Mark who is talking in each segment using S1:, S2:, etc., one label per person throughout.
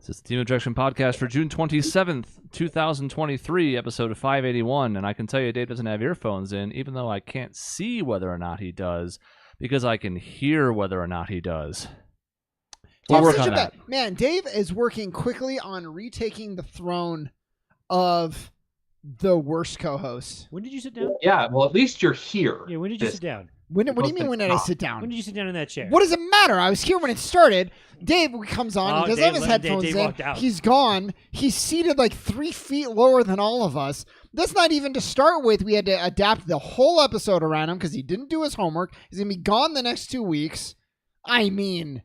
S1: This is the Team Objection Podcast for June 27th, 2023, episode 581. And I can tell you Dave doesn't have earphones in, even though I can't see whether or not he does, because I can hear whether or not he does. We'll work on that.
S2: Man, Dave is working quickly on retaking the throne of the worst co-host.
S3: When did you sit down?
S4: Yeah, well, at least you're here.
S3: Yeah, when did you sit down?
S2: What do you mean when did I sit down?
S3: When did you sit down in that chair?
S2: What does it matter? I was here when it started. Dave comes on. He doesn't have his headphones in. He's gone. He's seated like 3 feet lower than all of us. That's not even to start with. We had to adapt the whole episode around him because he didn't do his homework. He's going to be gone the next 2 weeks. I mean,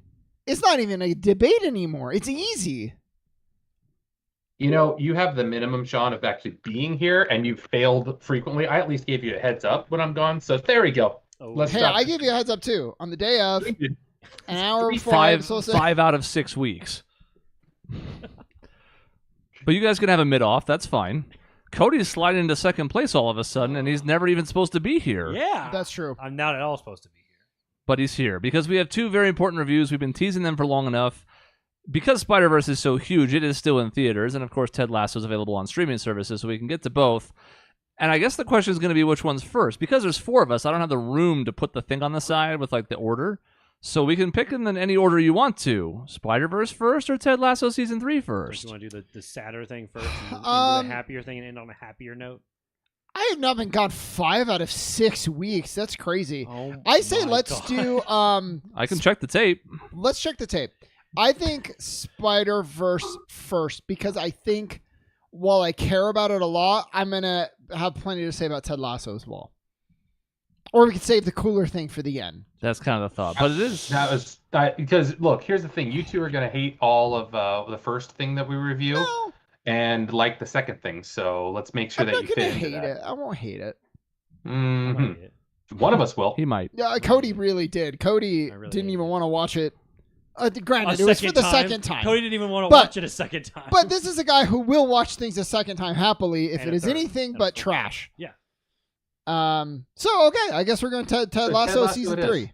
S2: it's not even a debate anymore. It's easy.
S4: You know, you have the minimum, Sean, of actually being here, and you've failed frequently. I at least gave you a heads up when I'm gone, so there we go.
S2: Hey, I gave you a heads up too. On the day of, an hour before.
S1: Five out of 6 weeks. But you guys can have a mid-off. That's fine. Cody's sliding into second place all of a sudden, and he's never even supposed to be here.
S3: Yeah.
S2: That's true.
S3: I'm not at all supposed to be here.
S1: But he's here because we have 2 very important reviews. We've been teasing them for long enough. Because Spiderverse is so huge, it is still in theaters. And, of course, Ted Lasso is available on streaming services, so we can get to both. And I guess the question is going to be which one's first. Because there's 4 of us, I don't have the room to put the thing on the side with, like, the order. So we can pick in any order you want to. Spider-Verse first or Ted Lasso Season 3 first?
S3: Do you want to do the sadder thing first and do the happier thing and end on a happier note?
S2: I have not been gone 5 out of 6 weeks. That's crazy.
S3: Oh,
S2: I say let's do...
S1: I can check the tape.
S2: Let's check the tape. I think Spider-Verse first because I think while I care about it a lot, I'm going to have plenty to say about Ted Lasso as well. Or we could save the cooler thing for the end.
S1: That's kind of the thought. But it is...
S4: Because, look, here's the thing. You 2 are going to hate all of the first thing that we review.
S2: No.
S4: And like the second thing. So let's make sure that you fit into that.
S2: I'm not going to hate it. I won't hate it.
S4: Mm-hmm. One of us will.
S1: He might.
S2: Yeah, Cody really did. Cody didn't even want to watch it. Granted, it was for the second time.
S3: Cody didn't even want to watch it a second time.
S2: But this is a guy who will watch things a second time happily if it is anything but trash.
S3: Yeah.
S2: So, okay, I guess we're going to Ted Lasso Season 3.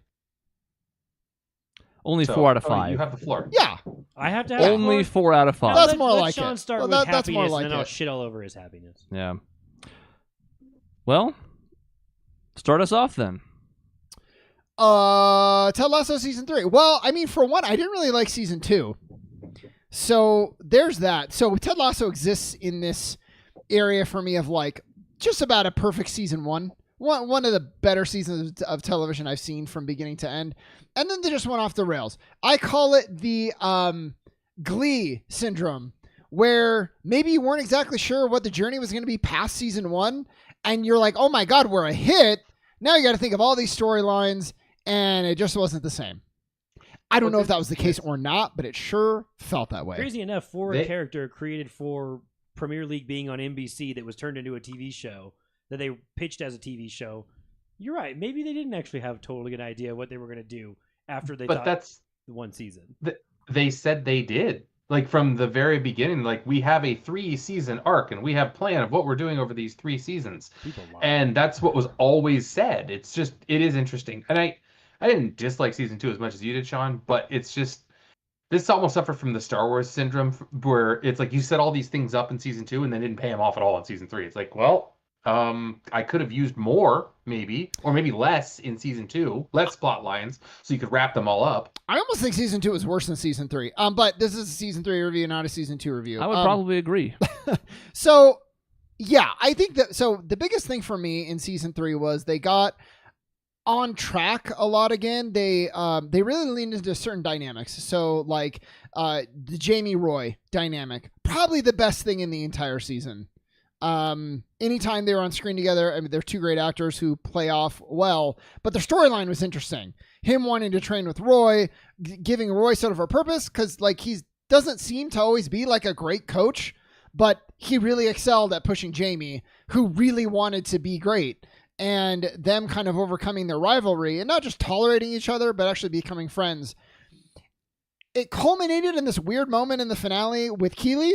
S1: Only 4 out of 5.
S4: You have the floor.
S2: Yeah.
S3: I have to have
S1: only 4 out of 5.
S2: That's more like
S3: Sean
S2: it.
S3: Start with
S2: that's
S3: happiness,
S2: more like
S3: and then I'll
S2: it.
S3: shit all over his happiness.
S1: Yeah. Well, start us off then.
S2: Ted Lasso Season 3. Well, I mean, for one, I didn't really like Season 2. So there's that. So Ted Lasso exists in this area for me of like just about a perfect Season 1. One of the better seasons of television I've seen from beginning to end. And then they just went off the rails. I call it the Glee syndrome, where maybe you weren't exactly sure what the journey was going to be past Season 1. And you're like, oh my God, we're a hit. Now you got to think of all these storylines. And it just wasn't the same. I don't know if that was the case or not, but it sure felt that way.
S3: Crazy enough, for a character created for Premier League being on NBC that was turned into a TV show, that they pitched as a TV show, you're right. Maybe they didn't actually have a totally good idea what they were going to do after they thought that's the one season.
S4: They said they did. Like from the very beginning, like we have a 3-season arc and we have a plan of what we're doing over these 3 seasons. And that's what was always said. It's just, it is interesting. And I didn't dislike Season 2 as much as you did, Sean, but it's just, this almost suffered from the Star Wars syndrome where it's like you set all these things up in Season 2 and then didn't pay them off at all in Season 3. It's like, well, I could have used more, maybe, or maybe less in Season 2, less plot lines, so you could wrap them all up.
S2: I almost think Season 2 is worse than Season 3. But this is a Season 3 review, not a Season 2 review.
S1: I would probably agree.
S2: So, yeah, I think that, so the biggest thing for me in Season 3 was they got on track a lot again. They really leaned into certain dynamics. So like the Jamie Roy dynamic, probably the best thing in the entire season. Anytime they were on screen together, I mean, they're 2 great actors who play off well, but their storyline was interesting. Him wanting to train with Roy, giving Roy sort of a purpose, because like he doesn't seem to always be like a great coach, but he really excelled at pushing Jamie, who really wanted to be great. And them kind of overcoming their rivalry and not just tolerating each other, but actually becoming friends. It culminated in this weird moment in the finale with Keeley,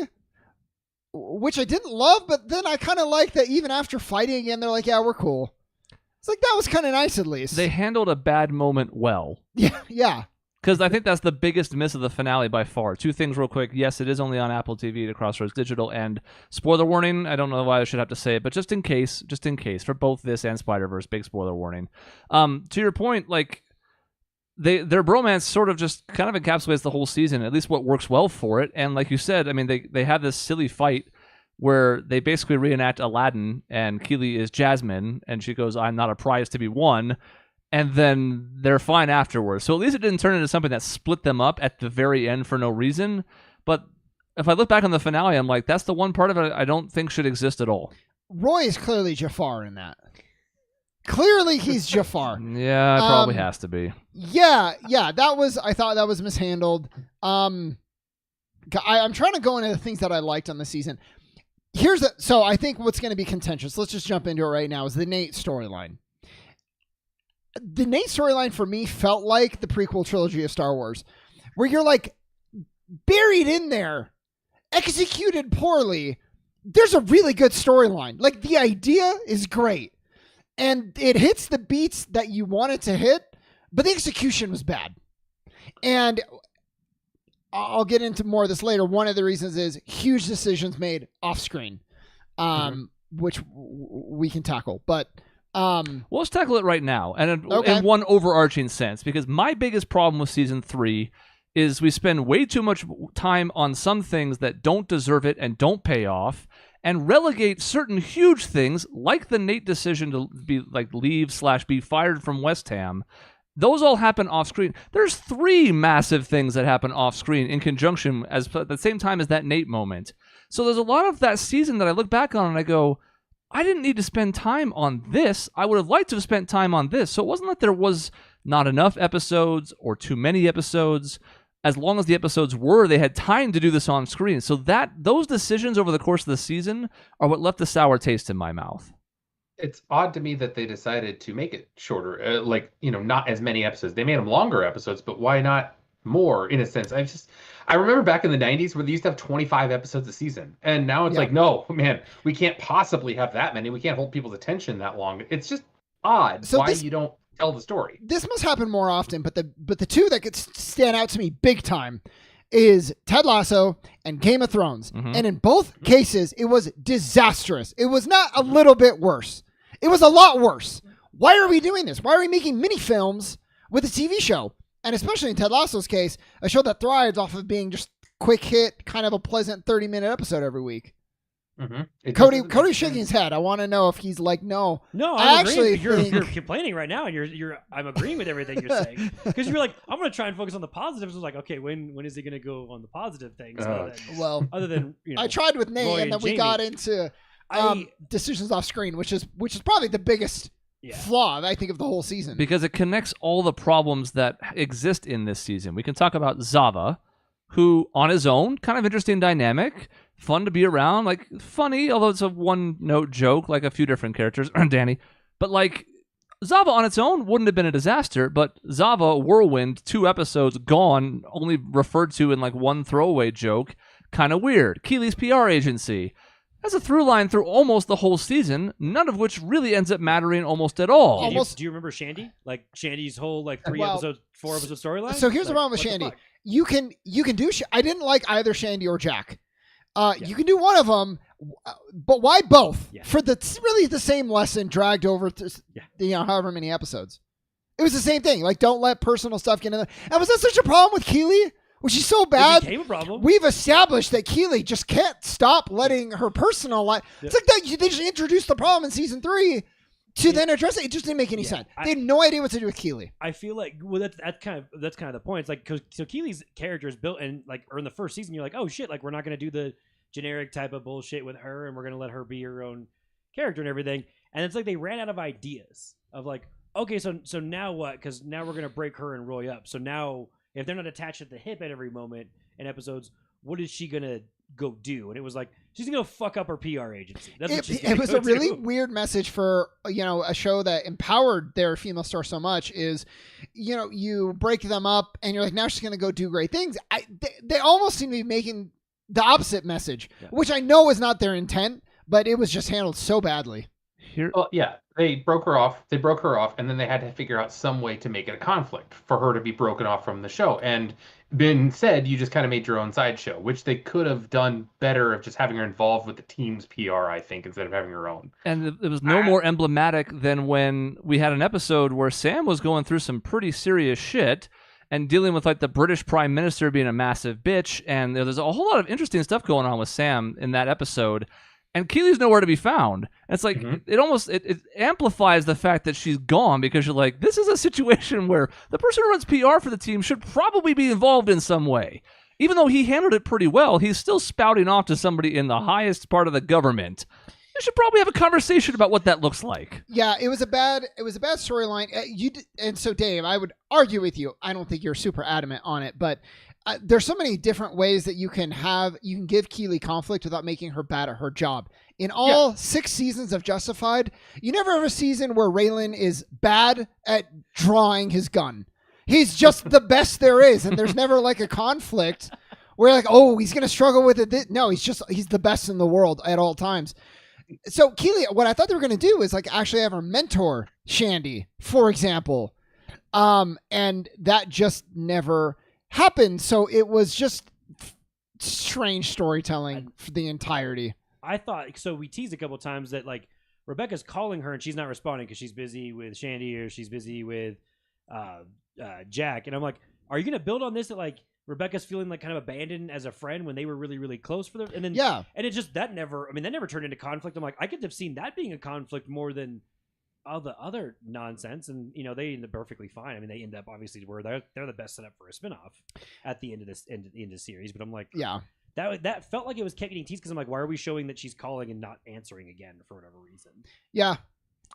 S2: which I didn't love, but then I kind of like that even after fighting again, they're like, yeah, we're cool. It's like, that was kind of nice at least.
S1: They handled a bad moment well.
S2: Yeah.
S1: Because I think that's the biggest miss of the finale by far. Two things real quick. Yes, it is only on Apple TV to Crossroads Digital. And spoiler warning, I don't know why I should have to say it, but just in case, for both this and Spider-Verse, big spoiler warning. To your point, like, their bromance sort of just kind of encapsulates the whole season, at least what works well for it. And like you said, I mean, they have this silly fight where they basically reenact Aladdin, and Keely is Jasmine, and she goes, "I'm not a prize to be won." And then they're fine afterwards. So at least it didn't turn into something that split them up at the very end for no reason. But if I look back on the finale, I'm like, that's the one part of it I don't think should exist at all.
S2: Roy is clearly Jafar in that. Clearly he's Jafar.
S1: Yeah, it probably has to be.
S2: Yeah, I thought that was mishandled. I'm trying to go into the things that I liked on the season. So I think what's going to be contentious, let's just jump into it right now, is the Nate storyline. The Nate storyline for me felt like the prequel trilogy of Star Wars, where you're like buried in there, executed poorly. There's a really good storyline. Like, the idea is great, and it hits the beats that you want it to hit, but the execution was bad. And I'll get into more of this later. One of the reasons is huge decisions made off screen, which we can tackle, but.
S1: Well, let's tackle it right now, and in one overarching sense, because my biggest problem with season 3 is we spend way too much time on some things that don't deserve it and don't pay off, and relegate certain huge things like the Nate decision to be like leave/be fired from West Ham. Those all happen off screen. There's 3 massive things that happen off screen in conjunction at the same time as that Nate moment. So there's a lot of that season that I look back on and I go, I didn't need to spend time on this. I would have liked to have spent time on this. So it wasn't that there was not enough episodes or too many episodes. As long as the episodes were, they had time to do this on screen. So those decisions over the course of the season are what left the sour taste in my mouth.
S4: It's odd to me that they decided to make it shorter, not as many episodes. They made them longer episodes, but why not more, in a sense? I remember back in the 90s where they used to have 25 episodes a season. And now it's like, no, man, we can't possibly have that many. We can't hold people's attention that long. It's just odd you don't tell the story.
S2: This must happen more often, but the two that could stand out to me big time is Ted Lasso and Game of Thrones. Mm-hmm. And in both cases, it was disastrous. It was not a little bit worse. It was a lot worse. Why are we doing this? Why are we making mini films with a TV show? And especially in Ted Lasso's case, a show that thrives off of being just quick hit, kind of a pleasant 30-minute episode every week. Mm-hmm. Cody's shaking his head. I want to know if he's like, no.
S3: No, I'm actually you're complaining right now, and I'm agreeing with everything you're saying, because you're like, I'm going to try and focus on the positives. I was like, okay, when is he going to go on the positive things? Other than
S2: I tried with Nate, and then we got into decisions off screen, which is probably the biggest flaw, I think, of the whole season.
S1: Because it connects all the problems that exist in this season. We can talk about Zava, who on his own, kind of interesting dynamic, fun to be around, like funny, although it's a one-note joke, like a few different characters, Danny. But like Zava on its own wouldn't have been a disaster, but Zava, whirlwind, 2 episodes gone, only referred to in like one throwaway joke, kind of weird. Keely's PR agency. That's a through line through almost the whole season, none of which really ends up mattering almost at all.
S3: Do you remember Shandy? Like Shandy's whole 4 episode storyline?
S2: So here's the problem with Shandy. You can do. I didn't like either Shandy or Jack. You can do one of them, but why both? Yeah. For really the same lesson dragged over however many episodes. It was the same thing. Like, don't let personal stuff get in there. And was that such a problem with Keely? Was she so bad?
S3: It became a problem.
S2: We've established that Keely just can't stop letting her personal life. It's like that. They just introduced the problem in season 3 to then address it. It just didn't make any sense. They had no idea what to do with Keely.
S3: I feel like that's kind of the point. It's like, so Keely's character is built, and or in the first season, you're like, oh shit, like we're not going to do the generic type of bullshit with her, and we're going to let her be her own character and everything. And it's like they ran out of ideas of like, okay, so now what? Because now we're going to break her and Roy up. So now, if they're not attached at the hip at every moment in episodes, what is she going to go do? And it was like, she's going to fuck up her PR agency. That's what she's gonna
S2: It was
S3: go
S2: a really
S3: do.
S2: weird message for, a show that empowered their female star so much is, you break them up and you're like, now she's going to go do great things. They almost seem to be making the opposite message, which I know is not their intent, but it was just handled so badly.
S4: Well, yeah. they broke her off. They broke her off, and then they had to figure out some way to make it a conflict for her to be broken off from the show. And Ben said, you just kind of made your own sideshow, which they could have done better of just having her involved with the team's PR, I think, instead of having her own.
S1: And it was no more emblematic than when we had an episode where Sam was going through some pretty serious shit and dealing with like the British Prime Minister being a massive bitch. And there's a whole lot of interesting stuff going on with Sam in that episode. And Keely's nowhere to be found. And it's like it amplifies the fact that she's gone, because you're like, this is a situation where the person who runs PR for the team should probably be involved in some way. Even though he handled it pretty well, he's still spouting off to somebody in the highest part of the government. You should probably have a conversation about what that looks like.
S2: Yeah, it was a bad storyline. And so, Dave, I would argue with you. I don't think you're super adamant on it, but there's so many different ways that you can give Keely conflict without making her bad at her job. In all 6 seasons of Justified, you never have a season where Raylan is bad at drawing his gun. He's just the best there is, and there's never like a conflict where like, oh, he's gonna struggle with it. No, he's the best in the world at all times. So Keely, what I thought they were going to do is like actually have her mentor Shandy, for example, and that just never happened. So it was just strange storytelling for the entirety.
S3: I thought so. We teased a couple times that like Rebecca's calling her and she's not responding because she's busy with Shandy or she's busy with Jack, and I'm like, are you going to build on this that like Rebecca's feeling like kind of abandoned as a friend when they were really, really close for them? And then, and it just, that never turned into conflict. I'm like, I could have seen that being a conflict more than all the other nonsense. And, you know, they end up perfectly fine. I mean, they end up obviously where they're the best setup for a spinoff at the end of the series. But I'm like, that felt like it was kept getting teased because I'm like, why are we showing that she's calling and not answering again for whatever reason?
S2: Yeah.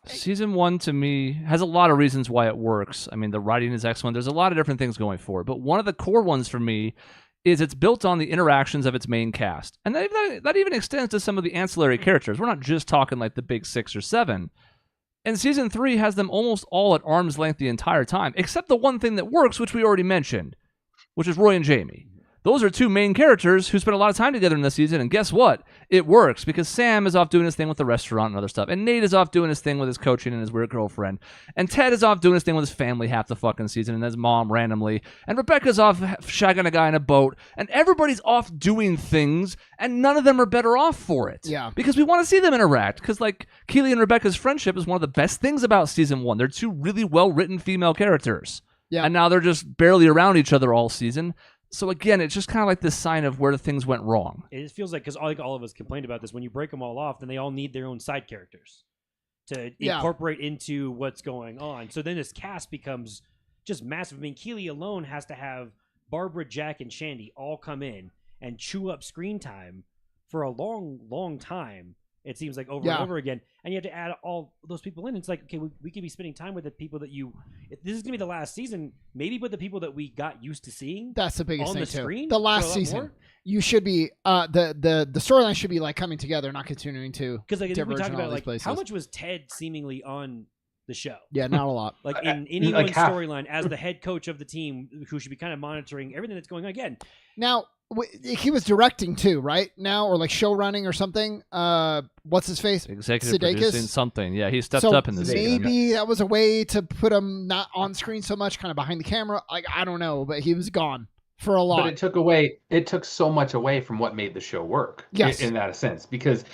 S1: Season 1 to me has a lot of reasons why it works. I mean, the writing is excellent. There's a lot of different things going for it. But one of the core ones for me is it's built on the interactions of its main cast. And that even extends to some of the ancillary characters. We're not just talking like the big 6 or 7. And Season 3 has them almost all at arm's length the entire time, except the one thing that works, which we already mentioned, which is Roy and Jamie. Those are 2 main characters who spend a lot of time together in this season, and guess what? It works, because Sam is off doing his thing with the restaurant and other stuff, and Nate is off doing his thing with his coaching and his weird girlfriend, and Ted is off doing his thing with his family half the fucking season, and his mom randomly, and Rebecca's off shagging a guy in a boat, and everybody's off doing things, and none of them are better off for it.
S2: Yeah.
S1: Because we want to see them interact, because like Keely and Rebecca's friendship is one of the best things about Season 1. They're 2 really well-written female characters.
S2: Yeah.
S1: And now they're just barely around each other all season. So again, it's just kind of like this sign of where the things went wrong.
S3: It feels like, because all of us complained about this, when you break them all off, then they all need their own side characters to incorporate into what's going on. So then this cast becomes just massive. I mean, Keely alone has to have Barbara, Jack, and Shandy all come in and chew up screen time for a long, long time. It seems like over and over again. And you have to add all those people in. It's like, okay, we could be spending time with the people that if this is going to be the last season, maybe with the people that we got used to seeing.
S2: That's the biggest
S3: on
S2: thing
S3: the
S2: too.
S3: screen.
S2: The last season, you should be, the storyline should be like coming together, not continuing to
S3: because like we talked about like
S2: places.
S3: How much was Ted seemingly on the show?
S2: Yeah, not a lot.
S3: Like in anyone's storyline as the head coach of the team, who should be kind of monitoring everything that's going on. Again,
S2: now he was directing too, right? Now, or like show running or something. What's his face?
S1: Executive
S2: Sudeikis?
S1: producing something. Yeah, he stepped up in this season.
S2: Maybe that was a way to put him not on screen so much, kind of behind the camera. Like, I don't know, but he was gone for a lot.
S4: But it took so much away from what made the show work.
S2: Yes.
S4: In that sense, because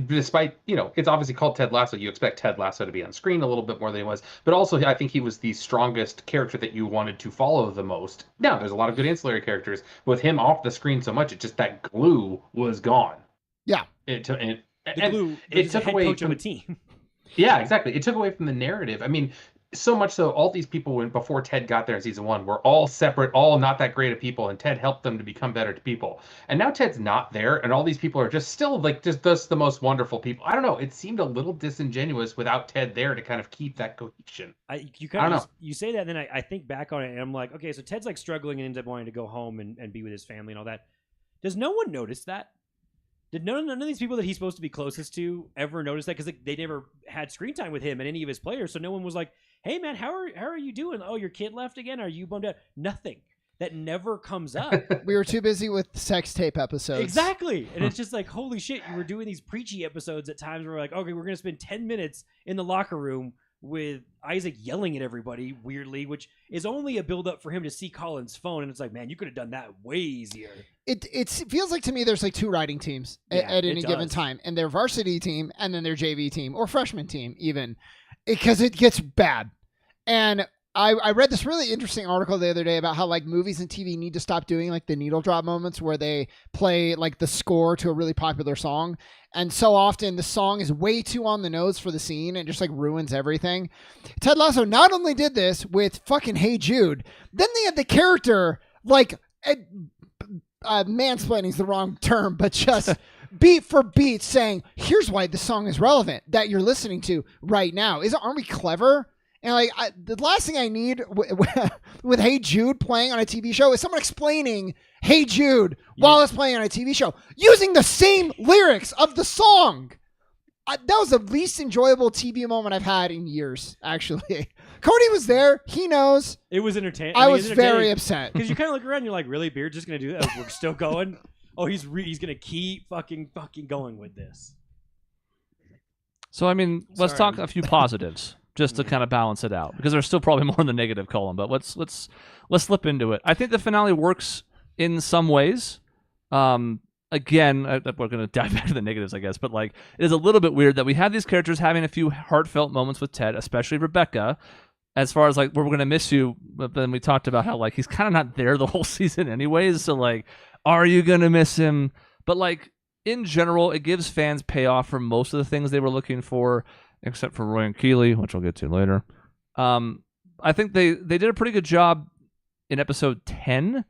S4: despite, it's obviously called Ted Lasso. You expect Ted Lasso to be on screen a little bit more than he was, but also I think he was the strongest character that you wanted to follow the most. Now, there's a lot of good ancillary characters, but with him off the screen so much, it just, that glue was gone.
S2: Yeah.
S3: It took away coach of a team.
S4: Yeah, exactly. It took away from the narrative. I mean, so much so, all these people, before Ted got there in season 1, were all separate, all not that great of people, and Ted helped them to become better people. And now Ted's not there, and all these people are just still like just the most wonderful people. I don't know. It seemed a little disingenuous without Ted there to kind of keep that cohesion.
S3: You say that, and then I think back on it, and I'm like, okay, so Ted's like struggling and ends up wanting to go home and be with his family and all that. Does no one notice that? Did none of these people that he's supposed to be closest to ever notice that? Because they never had screen time with him and any of his players, so no one was like, hey man, how are you doing? Oh, your kid left again? Are you bummed out? Nothing. that never comes up.
S2: We were too busy with sex tape episodes.
S3: Exactly. And it's just like, holy shit, you were doing these preachy episodes at times where we're like, okay, we're going to spend 10 minutes in the locker room with Isaac yelling at everybody weirdly, which is only a build-up for him to see Colin's phone. And it's like, man, you could have done that way easier.
S2: It feels like to me there's like 2 riding teams at any given time. And their varsity team and then their JV team or freshman team even. Because it gets bad. And I read this really interesting article the other day about how like movies and TV need to stop doing like the needle drop moments where they play like the score to a really popular song. And so often the song is way too on the nose for the scene and just like ruins everything. Ted Lasso not only did this with fucking Hey Jude, then they had the character like mansplaining is the wrong term, but just beat for beat saying, here's why the song is relevant that you're listening to right now. Aren't we clever? And like the last thing I need with Hey Jude playing on a TV show is someone explaining Hey Jude while it's playing on a TV show using the same lyrics of the song. That was the least enjoyable TV moment I've had in years, actually. Cody was there. He knows.
S3: It was entertaining.
S2: I was very upset.
S3: Because you kind of look around and you're like, really? Beard's just going to do that? We're still going? Oh, he's going to keep fucking going with this.
S1: So, I mean, let's talk a few positives. Just to kind of balance it out, because there's still probably more in the negative column. But let's slip into it. I think the finale works in some ways. Again, we're going to dive back to the negatives, I guess. But like, it is a little bit weird that we have these characters having a few heartfelt moments with Ted, especially Rebecca. As far as like, we're going to miss you, but then we talked about how like he's kind of not there the whole season, anyways. So like, are you going to miss him? But like in general, it gives fans payoff for most of the things they were looking for. Except for Roy and Keeley, which we'll get to later. I think they did a pretty good job in episode 10.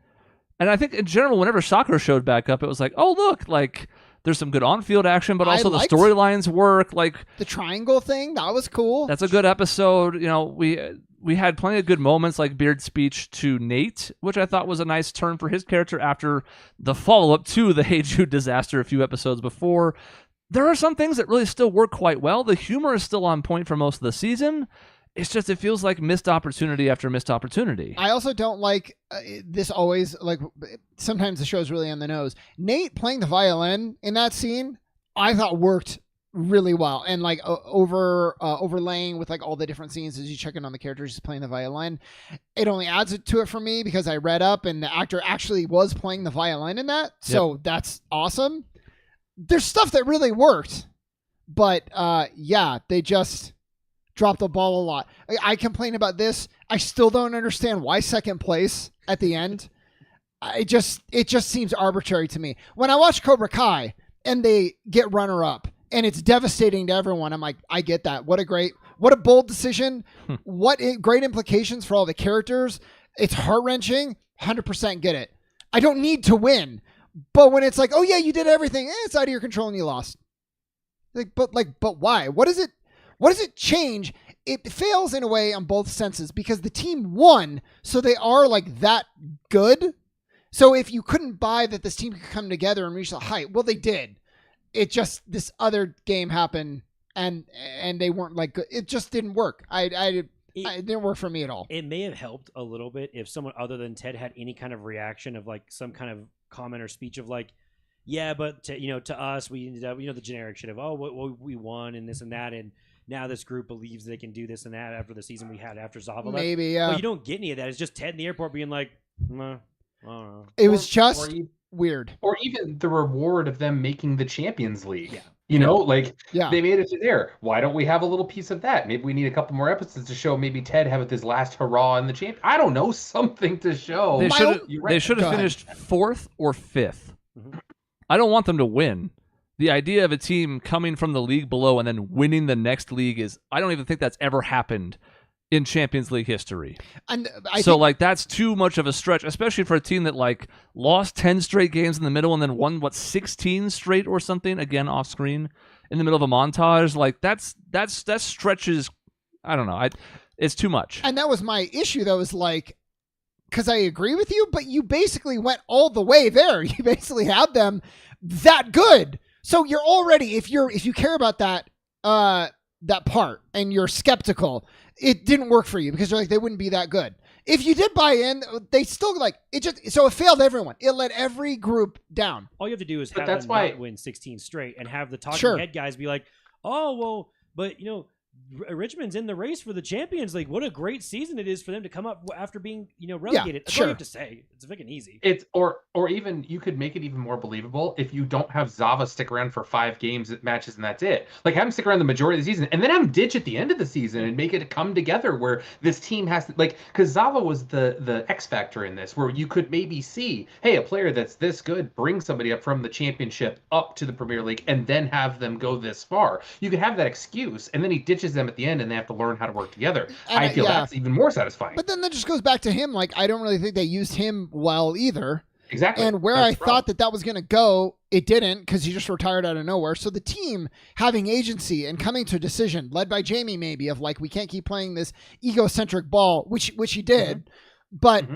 S1: And I think in general, whenever Soccer showed back up, it was like, oh, look, like there's some good on-field action, but also the storylines work. Like
S2: the triangle thing, that was cool.
S1: That's a good episode. You know, we had plenty of good moments like Beard's speech to Nate, which I thought was a nice turn for his character after the follow-up to the Hey Jude disaster a few episodes before. There are some things that really still work quite well. The humor is still on point for most of the season. It's just, it feels like missed opportunity after missed opportunity.
S2: I also don't like this always, like, sometimes the show's really on the nose. Nate playing the violin in that scene, I thought worked really well. And like overlaying with like all the different scenes as you check in on the characters just playing the violin. It only adds it to it for me because I read up and the actor actually was playing the violin in that. So That's awesome. There's stuff that really worked, but they just dropped the ball a lot. I complain about this. I still don't understand why second place at the end. It just seems arbitrary to me. When I watch Cobra Kai and they get runner up and it's devastating to everyone, I'm like, I get that. What a bold decision. What great implications for all the characters. It's heart-wrenching. 100% get it. I don't need to win. But when it's like, oh yeah, you did everything, it's out of your control and you lost. But why? What does it change? It fails in a way on both senses because the team won, so they are like that good. So if you couldn't buy that this team could come together and reach the height, well, they did. It just this other game happened and they weren't like good. It just didn't work. It didn't work for me at all.
S3: It may have helped a little bit if someone other than Ted had any kind of reaction of like some kind of comment or speech of like, yeah, but to us, we ended up, the generic shit of, oh, we won and this and that. And now this group believes they can do this and that after the season we had after Zava.
S2: Maybe, yeah.
S3: But you don't get any of that. It's just Ted in the airport being like, I don't know.
S2: It was just weird.
S4: Or even the reward of them making the Champions League.
S3: Yeah.
S4: They made it to there. Why don't we have a little piece of that? Maybe we need a couple more episodes to show maybe Ted have his last hurrah in the champ. I don't know, something to show.
S1: They should have finished 4th or 5th. Mm-hmm. I don't want them to win. The idea of a team coming from the league below and then winning the next league I don't even think that's ever happened in Champions League history.
S2: And
S1: that's too much of a stretch, especially for a team that like lost 10 straight games in the middle and then won 16 straight or something again off screen in the middle of a montage. Like that stretches. I don't know. It's too much.
S2: And that was my issue though, is like, because I agree with you, but you basically went all the way there. You basically had them that good. So you're already, if you care about that part and you're skeptical, it didn't work for you because you're like, they wouldn't be that good. if you did buy in, they still like it. So it failed everyone. It let every group down.
S3: All you have to do is
S4: But
S3: have
S4: that's
S3: them
S4: why-
S3: not win 16 straight and have the talking
S2: Sure.
S3: head guys be like, oh, well, but, Richmond's in the race for the Champions League. What a great season it is for them to come up after being, relegated. That's all
S2: sure.
S3: you have to say. It's freaking easy.
S4: It's or even you could make it even more believable if you don't have Zava stick around for 5 matches and that's it. Like have him stick around the majority of the season and then have him ditch at the end of the season and make it come together where this team has to because Zava was the X factor in this, where you could maybe see, hey, a player that's this good bring somebody up from the championship up to the Premier League and then have them go this far. You could have that excuse, and then he ditches them at the end and they have to learn how to work together.
S2: And
S4: I feel that's even more satisfying.
S2: But then that just goes back to him. Like, I don't really think they used him well either.
S4: Exactly.
S2: And where
S4: That's
S2: I
S4: the problem.
S2: thought that was going to go, it didn't, because he just retired out of nowhere. So the team having agency and coming to a decision, led by Jamie maybe, of like, we can't keep playing this egocentric ball, which he did, but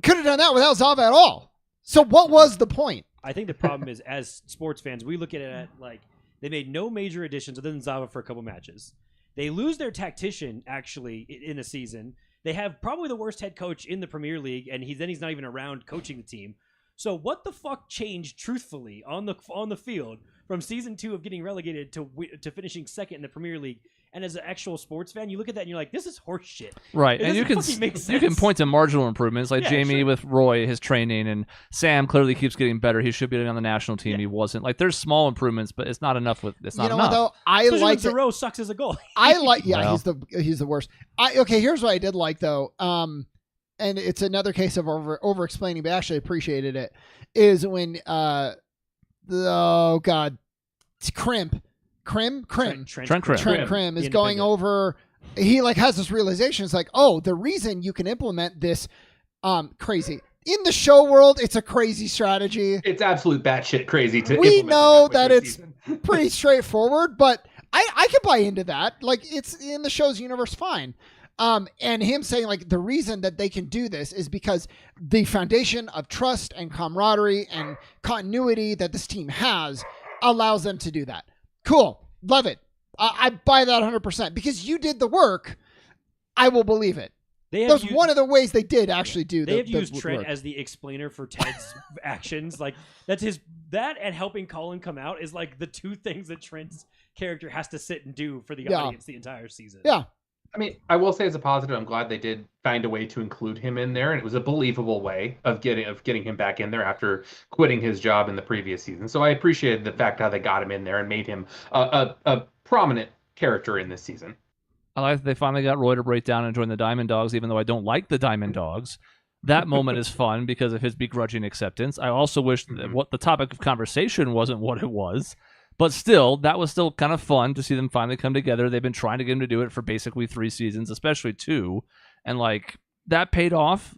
S2: could have done that without Zava at all. So what was the point?
S3: I think the problem is, as sports fans, we look at it like they made no major additions other than Zava for a couple matches. They lose their tactician, actually, in the season. They have probably the worst head coach in the Premier League, and he's not even around coaching the team. So what the fuck changed, truthfully, on the field from season 2 of getting relegated to finishing second in the Premier League? And as an actual sports fan, you look at that and you're like, this is horse shit.
S1: Right,
S3: It
S1: and you
S3: doesn't fucking make
S1: you can
S3: sense.
S1: point to marginal improvements, like
S3: Yeah,
S1: Jamie
S3: sure.
S1: with Roy, his training, and Sam clearly keeps getting better. He should be on the national team.
S3: Yeah.
S1: He wasn't. Like, there's small improvements, but it's not enough. It's not
S2: You know
S1: enough.
S2: what, though? I
S3: Especially when
S2: liked it.
S3: Thoreau sucks as a goalie.
S2: I like, yeah,
S1: Well.
S2: he's the worst. Okay, here's what I did like though. And it's another case of over explaining, but I actually appreciated it. Is when it's Krim
S1: Trent Krim.
S2: Trent Krim is
S3: The
S2: going
S3: independent.
S2: over. He like has this realization. It's like, oh, the reason you can implement this crazy in the show world, it's a crazy strategy.
S4: It's absolute batshit crazy to
S2: We
S4: implement
S2: know
S4: in
S2: that
S4: halfway
S2: it's
S4: through a season.
S2: Pretty straightforward, but I can buy into that. Like, it's in the show's universe, fine. And him saying like the reason that they can do this is because the foundation of trust and camaraderie and continuity that this team has allows them to do that. Cool. Love it. I buy that 100% because you did the work. I will believe it. That's one of the ways they did actually do.
S3: They have used
S2: the
S3: Trent
S2: work.
S3: as the explainer for Ted's actions. Like that and helping Colin come out is like the two things that Trent's character has to sit and do for the audience the entire season.
S2: Yeah.
S4: I mean, I will say as a positive, I'm glad they did find a way to include him in there, and it was a believable way of getting him back in there after quitting his job in the previous season. So I appreciated the fact how they got him in there and made him a prominent character in this season.
S1: I like that they finally got Roy to break down and join the Diamond Dogs, even though I don't like the Diamond Dogs. That moment is fun because of his begrudging acceptance. I also wish that what the topic of conversation wasn't what it was. But still, that was still kind of fun to see them finally come together. They've been trying to get him to do it for basically 3 seasons, especially 2. And, like, that paid off.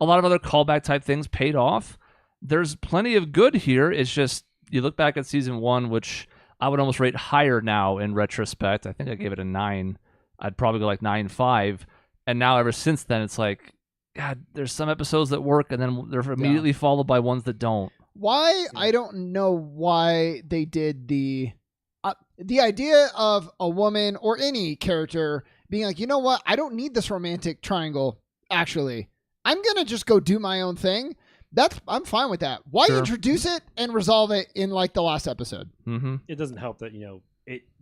S1: A lot of other callback type things paid off. There's plenty of good here. It's just, you look back at season 1, which I would almost rate higher now in retrospect. I think I gave it a 9. I'd probably go like 9.5. And now ever since then, it's like, God, there's some episodes that work, and then they're immediately followed by ones that don't.
S2: Why? I don't know why they did the idea of a woman or any character being like, you know what? I don't need this romantic triangle. Actually, I'm going to just go do my own thing. I'm fine with that. Why
S1: Sure.
S2: introduce it and resolve it in like the last episode?
S1: Mm-hmm.
S3: It doesn't help that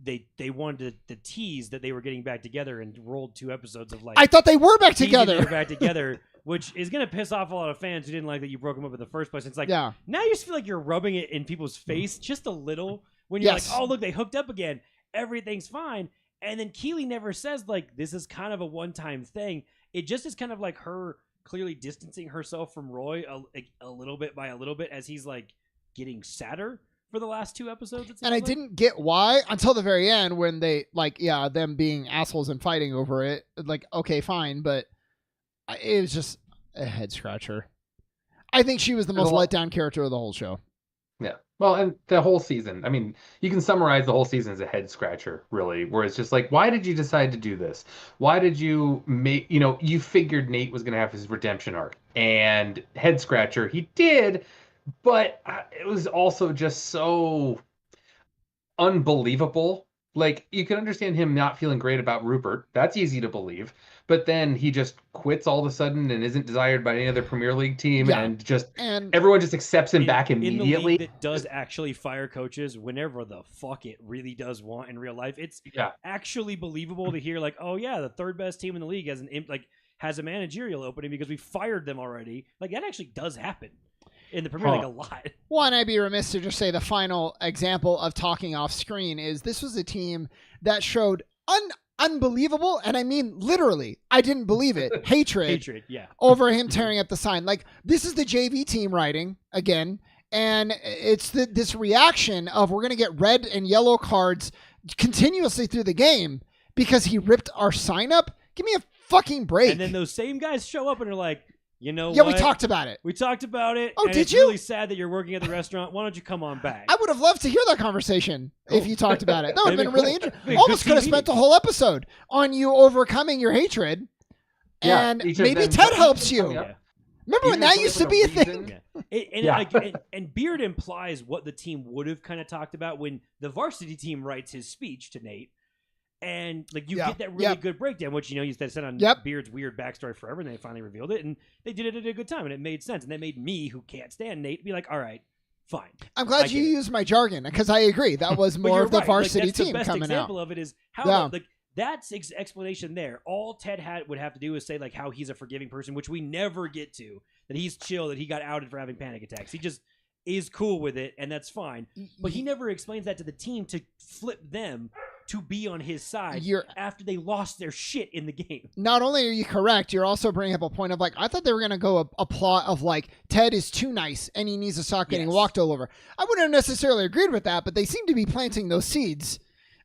S3: they wanted to tease that they were getting back together and rolled 2 episodes of like
S2: I thought they were back
S3: teasing
S2: together.
S3: they were back together, which is gonna piss off a lot of fans who didn't like that you broke them up in the first place. It's like
S2: Yeah.
S3: now you just feel like you're rubbing it in people's face just a little when you're
S2: Yes.
S3: like, oh look, they hooked up again, everything's fine, and then Keeley never says like this is kind of a one-time thing. It just is kind of like her clearly distancing herself from Roy a little bit by a little bit as he's like getting sadder for the last 2 episodes. It
S2: And I
S3: sounds like.
S2: didn't get why until the very end when they them being assholes and fighting over it. Like, okay, fine, but it was just a head scratcher. I think she was the most let down character of the whole show.
S4: Yeah. Well, and the whole season, I mean, you can summarize the whole season as a head scratcher, really, where it's just like, why did you decide to do this? Why did you you figured Nate was going to have his redemption arc, and head scratcher, he did, but it was also just so unbelievable Like, you can understand him not feeling great about Rupert. That's easy to believe. But then he just quits all of a sudden and isn't desired by any other Premier League team, and everyone just accepts him back immediately.
S3: In the league that does actually fire coaches whenever the fuck it really does want in real life, it's actually believable to hear like, oh yeah, the third best team in the league has a managerial opening because we fired them already. Like, that actually does happen in the Premier League a lot.
S2: Well, and I'd be remiss to just say the final example of talking off screen is this was a team that showed unbelievable, and I mean literally, I didn't believe it, hatred over him tearing up the sign. Like, this is the JV team writing again, and it's this reaction of we're going to get red and yellow cards continuously through the game because he ripped our sign up. Give me a fucking break.
S3: And then those same guys show up and are like, you know what?
S2: Yeah, we talked about it.
S3: Oh,
S2: and
S3: did
S2: you?
S3: It's really sad that you're working at the restaurant. Why don't you come on back?
S2: I would have loved to hear that conversation if you talked about it. That would have been really interesting. Almost could have spent the whole episode on you overcoming your hatred.
S4: Yeah,
S2: and maybe Ted helps you.
S3: Yeah.
S2: Remember when that used to be a thing?
S3: And Beard implies what the team would have kind of talked about when the varsity team writes his speech to Nate. And like you get that really good breakdown, which you said on Beard's weird backstory forever, and they finally revealed it, and they did it at a good time, and it made sense, and that made me, who can't stand Nate, be like, all right, fine.
S2: I'm glad you used my jargon because I agree that was more of the varsity team coming out. The best example
S3: of it is how that's explanation there. All Ted would have to do is say like how he's a forgiving person, which we never get to. That he's chill, that he got outed for having panic attacks. He just is cool with it, and that's fine. But he never explains that to the team to flip them to be on his side after they lost their shit in the game.
S2: Not only are you correct, you're also bringing up a point of like, I thought they were going to go a plot of like, Ted is too nice and he needs to stop getting walked all over. I wouldn't have necessarily agreed with that, but they seem to be planting those seeds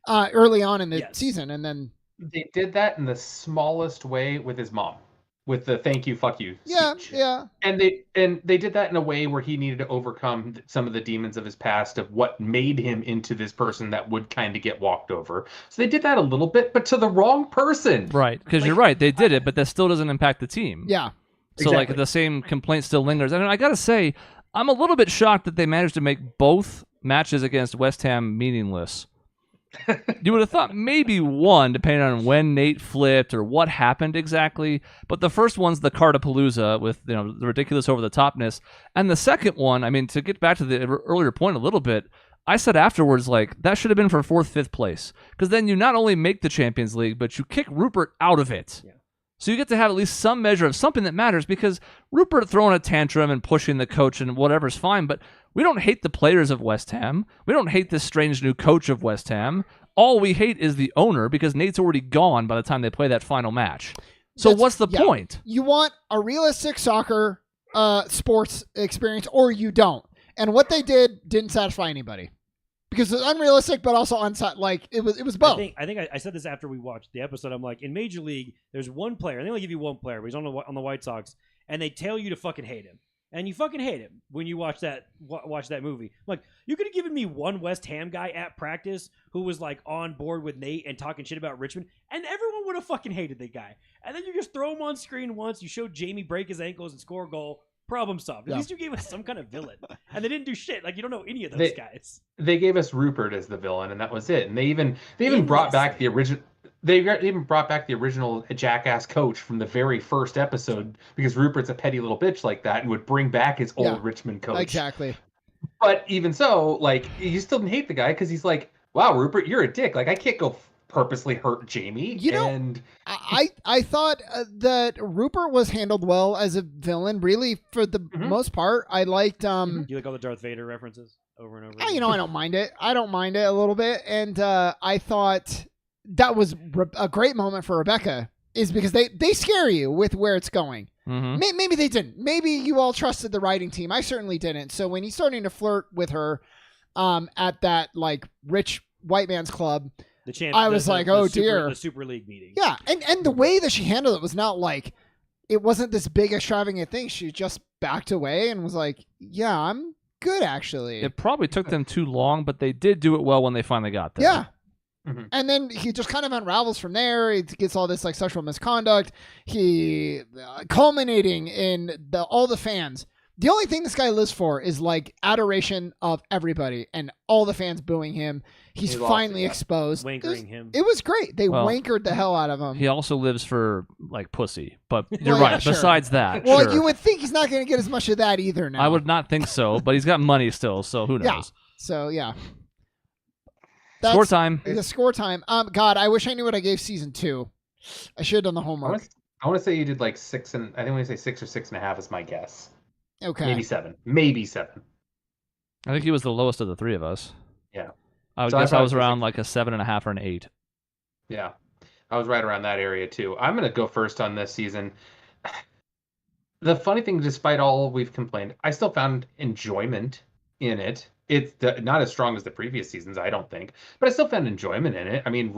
S2: early on in the season. And then
S4: they did that in the smallest way with his mom. With the thank you, fuck you speech. And they did that in a way where he needed to overcome some of the demons of his past of what made him into this person that would kind of get walked over. So they did that a little bit, but to the wrong person.
S1: Right, because you're right. They did it, but that still doesn't impact the team.
S2: Yeah.
S1: So like the same complaint still lingers. And I got to say, I'm a little bit shocked that they managed to make both matches against West Ham meaningless. You would have thought maybe one, depending on when Nate flipped or what happened exactly. But the first one's the Cartapalooza with the ridiculous over the topness, and the second one, I mean, to get back to the earlier point a little bit, I said afterwards like that should have been for 4th, 5th place because then you not only make the Champions League, but you kick Rupert out of it. Yeah. So you get to have at least some measure of something that matters because Rupert throwing a tantrum and pushing the coach and whatever's fine, but we don't hate the players of West Ham. We don't hate this strange new coach of West Ham. All we hate is the owner because Nate's already gone by the time they play that final match. So what's the point?
S2: You want a realistic soccer sports experience or you don't. And what they didn't satisfy anybody. Because it's unrealistic, but also it was both.
S3: I think I said this after we watched the episode. I'm like, in Major League, there's one player. They only give you one player, but he's on the White Sox, and they tell you to fucking hate him, and you fucking hate him when you watch that movie. I'm like, you could have given me one West Ham guy at practice who was like on board with Nate and talking shit about Richmond, and everyone would have fucking hated the guy. And then you just throw him on screen once. You show Jamie break his ankles and score a goal. Problem solved. At least you gave us some kind of villain. And they didn't do shit. Like, you don't know any of those guys.
S4: They gave us Rupert as the villain, and that was it. And they even brought back the original. They even brought back the original jackass coach from the very first episode because Rupert's a petty little bitch like that and would bring back his old Richmond coach.
S2: Exactly.
S4: But even so, like, you still didn't hate the guy because he's like, wow, Rupert, you're a dick. Like, I can't go purposely hurt Jamie.
S2: I thought that Rupert was handled well as a villain, really, for the most part. I liked
S3: you like all the Darth Vader references over and over again?
S2: I don't mind it. I don't mind it a little bit. And I thought that was a great moment for Rebecca, is because they scare you with where it's going. Maybe they didn't. Maybe you all trusted the writing team. I certainly didn't. So when he's starting to flirt with her at that like rich white man's club, I was like, oh dear.
S3: The Super League meeting.
S2: Yeah, and the way that she handled it was not like, it wasn't this big extravagant thing. She just backed away and was like, yeah, I'm good actually.
S1: It probably took them too long, but they did do it well when they finally got there.
S2: Yeah. And then he just kind of unravels from there. He gets all this like sexual misconduct. He culminating in all the fans The only thing this guy lives for is like adoration of everybody and all the fans booing him. He's finally exposed.
S3: Wankering him.
S2: It was great. They wankered the hell out of him.
S1: He also lives for like pussy, but you're
S2: Well, yeah,
S1: right.
S2: sure.
S1: Besides that,
S2: Well,
S1: sure.
S2: you would think he's not going to get as much of that either now.
S1: I would not think so, but he's got money still, so who knows?
S2: Yeah. So yeah.
S1: Score time.
S2: The score time. God, I wish I knew what I gave season 2. I should have done the homework.
S4: I want to say you did like 6, and I think when you say 6 or 6.5 is my guess.
S2: Okay.
S4: Maybe 7. Maybe 7.
S1: I think he was the lowest of the three of us.
S4: Yeah.
S1: I would
S4: So
S1: guess
S4: I
S1: I was
S4: thought-
S1: around like a 7.5 or an 8.
S4: Yeah. I was right around that area too. I'm going to go first on this season. The funny thing, despite all we've complained, I still found enjoyment in it. It's not as strong as the previous seasons, I don't think, but I still found enjoyment in it. I mean,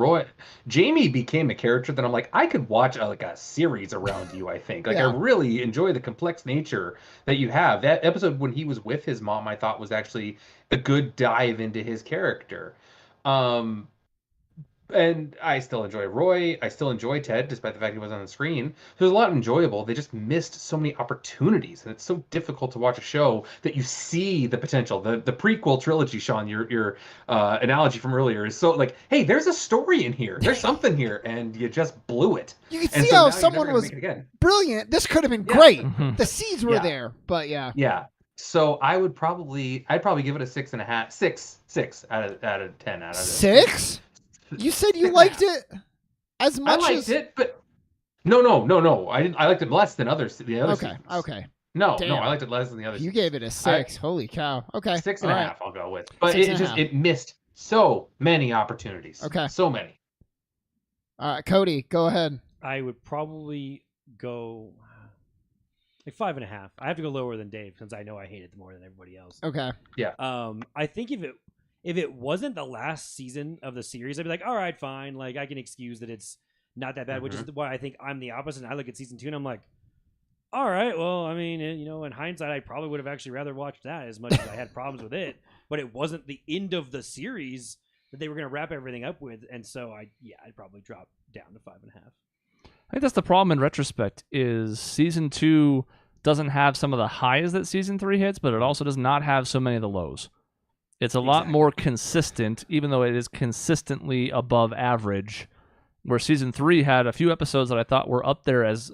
S4: Jamie became a character that I'm like, I could watch a series around you, I think. Like,
S2: Yeah.
S4: I really enjoy the complex nature that you have. That episode when he was with his mom, I thought was actually a good dive into his character. And I still enjoy Roy. I still enjoy Ted, despite the fact he wasn't on the screen. There's a lot enjoyable. They just missed so many opportunities, and it's so difficult to watch a show that you see the potential. The prequel trilogy, Sean, your analogy from earlier is so like, hey, there's a story in here. There's something here, and you just blew it.
S2: You can
S4: And
S2: see
S4: so
S2: how
S4: now you're
S2: someone
S4: never gonna
S2: was
S4: make it again.
S2: brilliant. This could have been great.
S1: Mhm.
S2: The seeds were
S4: Yeah.
S2: there, but yeah.
S4: Yeah. So I'd probably give it a 6.5, 6 out of 10 out of
S2: 6? You said you liked it as
S4: I
S2: much
S4: liked
S2: as
S4: it, but no. I didn't. I liked it less than the other
S2: Okay,
S4: seasons.
S2: okay.
S4: No,
S2: Damn.
S4: I liked it less than the other.
S2: You
S4: seasons.
S2: gave it a 6. Holy cow. Okay.
S4: 6.5.
S2: all right.
S4: I'll go with. But
S2: 6.5.
S4: it missed so many opportunities.
S2: Okay.
S4: So many.
S2: All right, Cody, go ahead.
S3: I would probably go like 5.5. I have to go lower than Dave since I know I hate it more than everybody else.
S2: Okay.
S3: I think if it wasn't the last season of the series, I'd be like, all right, fine. Like I can excuse that it's not that bad, which is why I think I'm the opposite. I look at season 2 and I'm like, all right, well, I mean, in hindsight, I probably would have actually rather watched that as much as I had problems with it. But it wasn't the end of the series that they were going to wrap everything up with, and so I'd probably drop down to 5.5.
S1: I think that's the problem in retrospect is season 2 doesn't have some of the highs that season 3 hits, but it also does not have so many of the lows. It's a lot more consistent, even though it is consistently above average, where season 3 had a few episodes that I thought were up there as,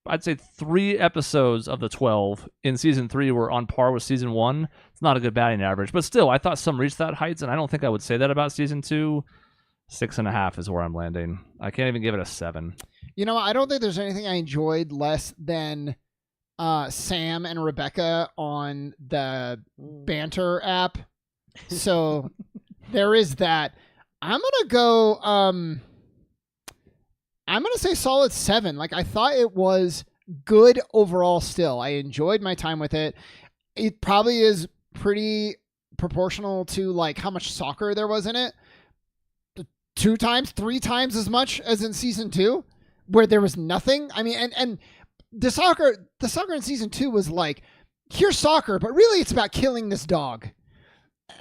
S1: I'd say 3 episodes of the 12 in season 3 were on par with season 1. It's not a good batting average, but still, I thought some reached that heights, and I don't think I would say that about season 2. 6.5 is where I'm landing. I can't even give it a 7.
S2: I don't think there's anything I enjoyed less than Sam and Rebecca on the banter app. So there is that. I'm gonna say solid 7. Like I thought it was good overall still. I enjoyed my time with it. It probably is pretty proportional to like how much soccer there was in it. 3 times as much as in season 2, where there was nothing. I mean, and the soccer in season 2 was like, here's soccer, but really it's about killing this dog.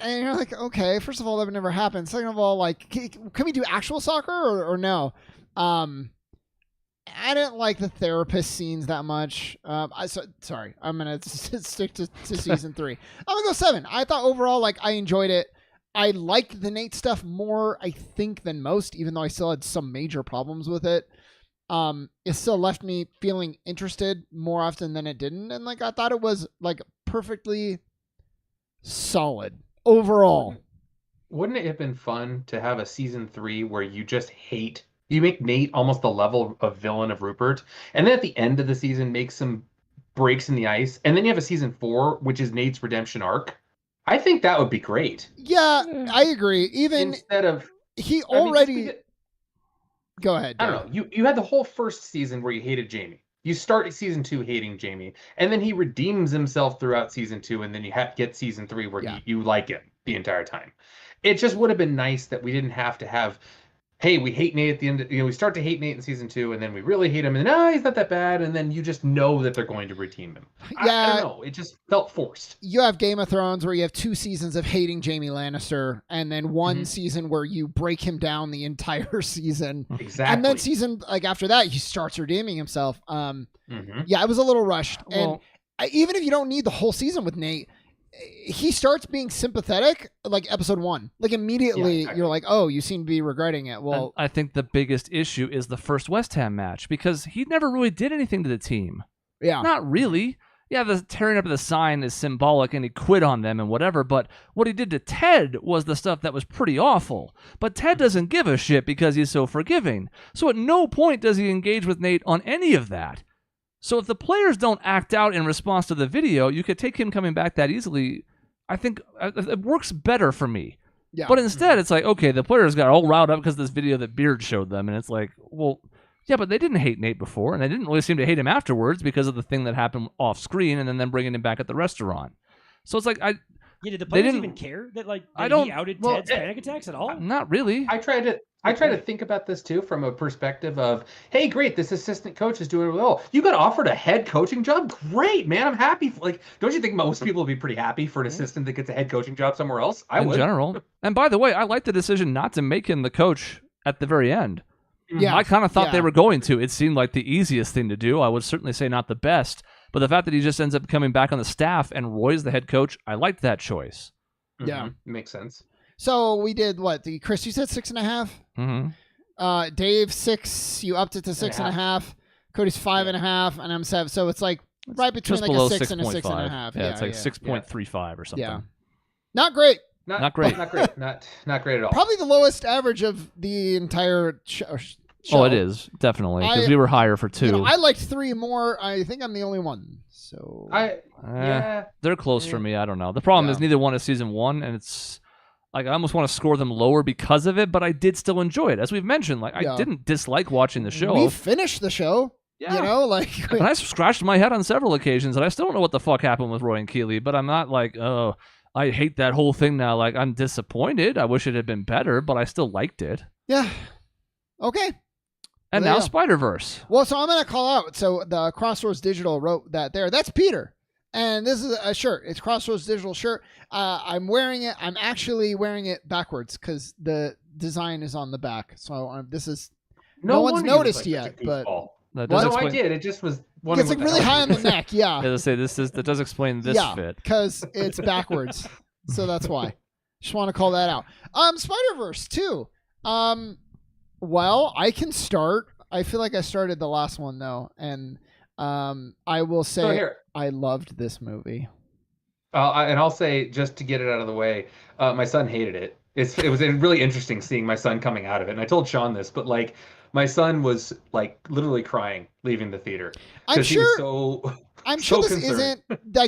S2: And you're like, okay, first of all, that would never happen. Second of all, like, can we do actual soccer or no? I didn't like the therapist scenes that much. Sorry, I'm gonna stick to season 3. I'm gonna go 7. I thought overall, like, I enjoyed it. I liked the Nate stuff more, I think, than most, even though I still had some major problems with it. It still left me feeling interested more often than it didn't, and like I thought it was like perfectly solid overall.
S4: Wouldn't it have been fun to have a season 3 where you just hate? You make Nate almost the level of villain of Rupert, and then at the end of the season make some breaks in the ice, and then you have a season 4, which is Nate's redemption arc. I think that would be great.
S2: Yeah, I agree. Even
S4: Instead of
S2: he
S4: I mean,
S2: already. Go ahead.
S4: I don't know. You had the whole first season where you hated Jamie. You start season 2 hating Jamie, and then he redeems himself throughout season 2, and then you get season 3 where you like him the entire time. It just would have been nice that we didn't have to have, hey, we hate Nate at the end. We start to hate Nate in season 2, and then we really hate him, and then he's not that bad, and then you just know that they're going to redeem him. I don't know. It just felt forced.
S2: You have Game of Thrones where you have 2 seasons of hating Jaime Lannister, and then 1 season where you break him down the entire season.
S4: Exactly.
S2: And then season like after that, he starts redeeming himself. Yeah, it was a little rushed, and even if you don't need the whole season with Nate, he starts being sympathetic like episode 1. Like immediately you're like, oh, you seem to be regretting it. Well,
S1: and I think the biggest issue is the first West Ham match because he never really did anything to the team.
S2: yeah.
S1: Not really. Yeah, the tearing up of the sign is symbolic and he quit on them and whatever, but what he did to Ted was the stuff that was pretty awful. But Ted doesn't give a shit because he's so forgiving. So at no point does he engage with Nate on any of that. So if the players don't act out in response to the video, you could take him coming back that easily. I think it works better for me.
S2: Yeah.
S1: But instead, it's like, okay, the players got all riled up because of this video that Beard showed them, and it's like, well, yeah, but they didn't hate Nate before, and they didn't really seem to hate him afterwards because of the thing that happened off screen, and then them bringing him back at the restaurant. So it's like,
S3: did the players even care that he outed Ted's panic attacks at all?
S1: Not really.
S4: I try to think about this too from a perspective of, hey, great, this assistant coach is doing really well. You got offered a head coaching job? Great, man. I'm happy. Don't you think most people would be pretty happy for an assistant that gets a head coaching job somewhere else? I would.
S1: In general. And by the way, I like the decision not to make him the coach at the very end.
S2: Yeah.
S1: I kind of thought they were going to. It seemed like the easiest thing to do. I would certainly say not the best. But the fact that he just ends up coming back on the staff and Roy's the head coach, I liked that choice.
S2: Yeah.
S4: Makes sense.
S2: So we did what? Chris, you said 6.5?
S1: Mm-hmm.
S2: Dave 6. You upped it to 6.5. Cody's 5.5, and I'm 7. So it's like right between
S1: just
S2: like
S1: below
S2: a 6 and a
S1: 6.5.
S2: 6.5.
S1: Yeah, it's like 6.35 or something.
S2: Yeah. Not great.
S1: Not great.
S4: Not great. Not great at all.
S2: Probably the lowest average of the entire show.
S1: Oh, it is definitely because we were higher for 2.
S2: I liked 3 more. I think I'm the only one. So
S1: they're close for me. I don't know. The problem is neither one is season 1, and it's like I almost want to score them lower because of it. But I did still enjoy it, as we've mentioned. Like I didn't dislike watching the show.
S2: We finished the show.
S1: Yeah.
S2: You know, like
S1: and I scratched my head on several occasions, and I still don't know what the fuck happened with Roy and Keeley. But I'm not like, oh, I hate that whole thing now. Like I'm disappointed. I wish it had been better, but I still liked it.
S2: Yeah. Okay.
S1: And now Spiderverse.
S2: Well, so I'm going to call out. So the Crossroads Digital wrote that there. That's Peter. And this is a shirt. It's Crossroads Digital shirt. I'm wearing it. I'm actually wearing it backwards because the design is on the back. So this is no one's noticed yet. But
S4: I did. It just was.
S2: It's like really high on the neck. Yeah.
S1: As I say, that does explain this fit
S2: because it's backwards. So that's why. Just want to call that out. Spiderverse too. Well, I can start. I feel like I started the last one though, and I will say I loved this movie.
S4: And I'll say, just to get it out of the way, my son hated it. It was really interesting seeing my son coming out of it. And I told Sean this, but like my son was like literally crying leaving the theater.
S2: I'm sure this
S4: concerned.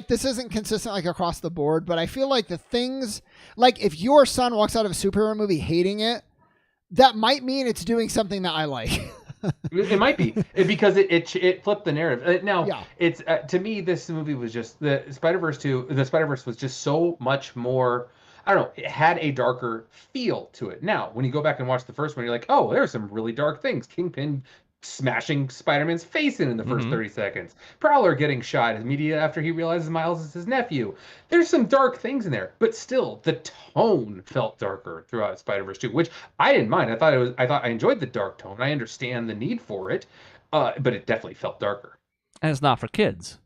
S2: this isn't consistent like across the board, but I feel like the things like if your son walks out of a superhero movie hating it, that might mean it's doing something that I like.
S4: It might be because it flipped the narrative. Now, it's to me this movie was just the Spider-Verse 2. The Spider-Verse was just so much more. I don't know. It had a darker feel to it. Now, when you go back and watch the first one, you're like, oh, there's some really dark things. Kingpin smashing Spider-Man's face in the first 30 seconds. Prowler getting shot immediately after he realizes Miles is his nephew. There's some dark things in there, but still, the tone felt darker throughout Spider-Verse 2, which I didn't mind. I enjoyed the dark tone. I understand the need for it, but it definitely felt darker.
S1: And it's not for kids.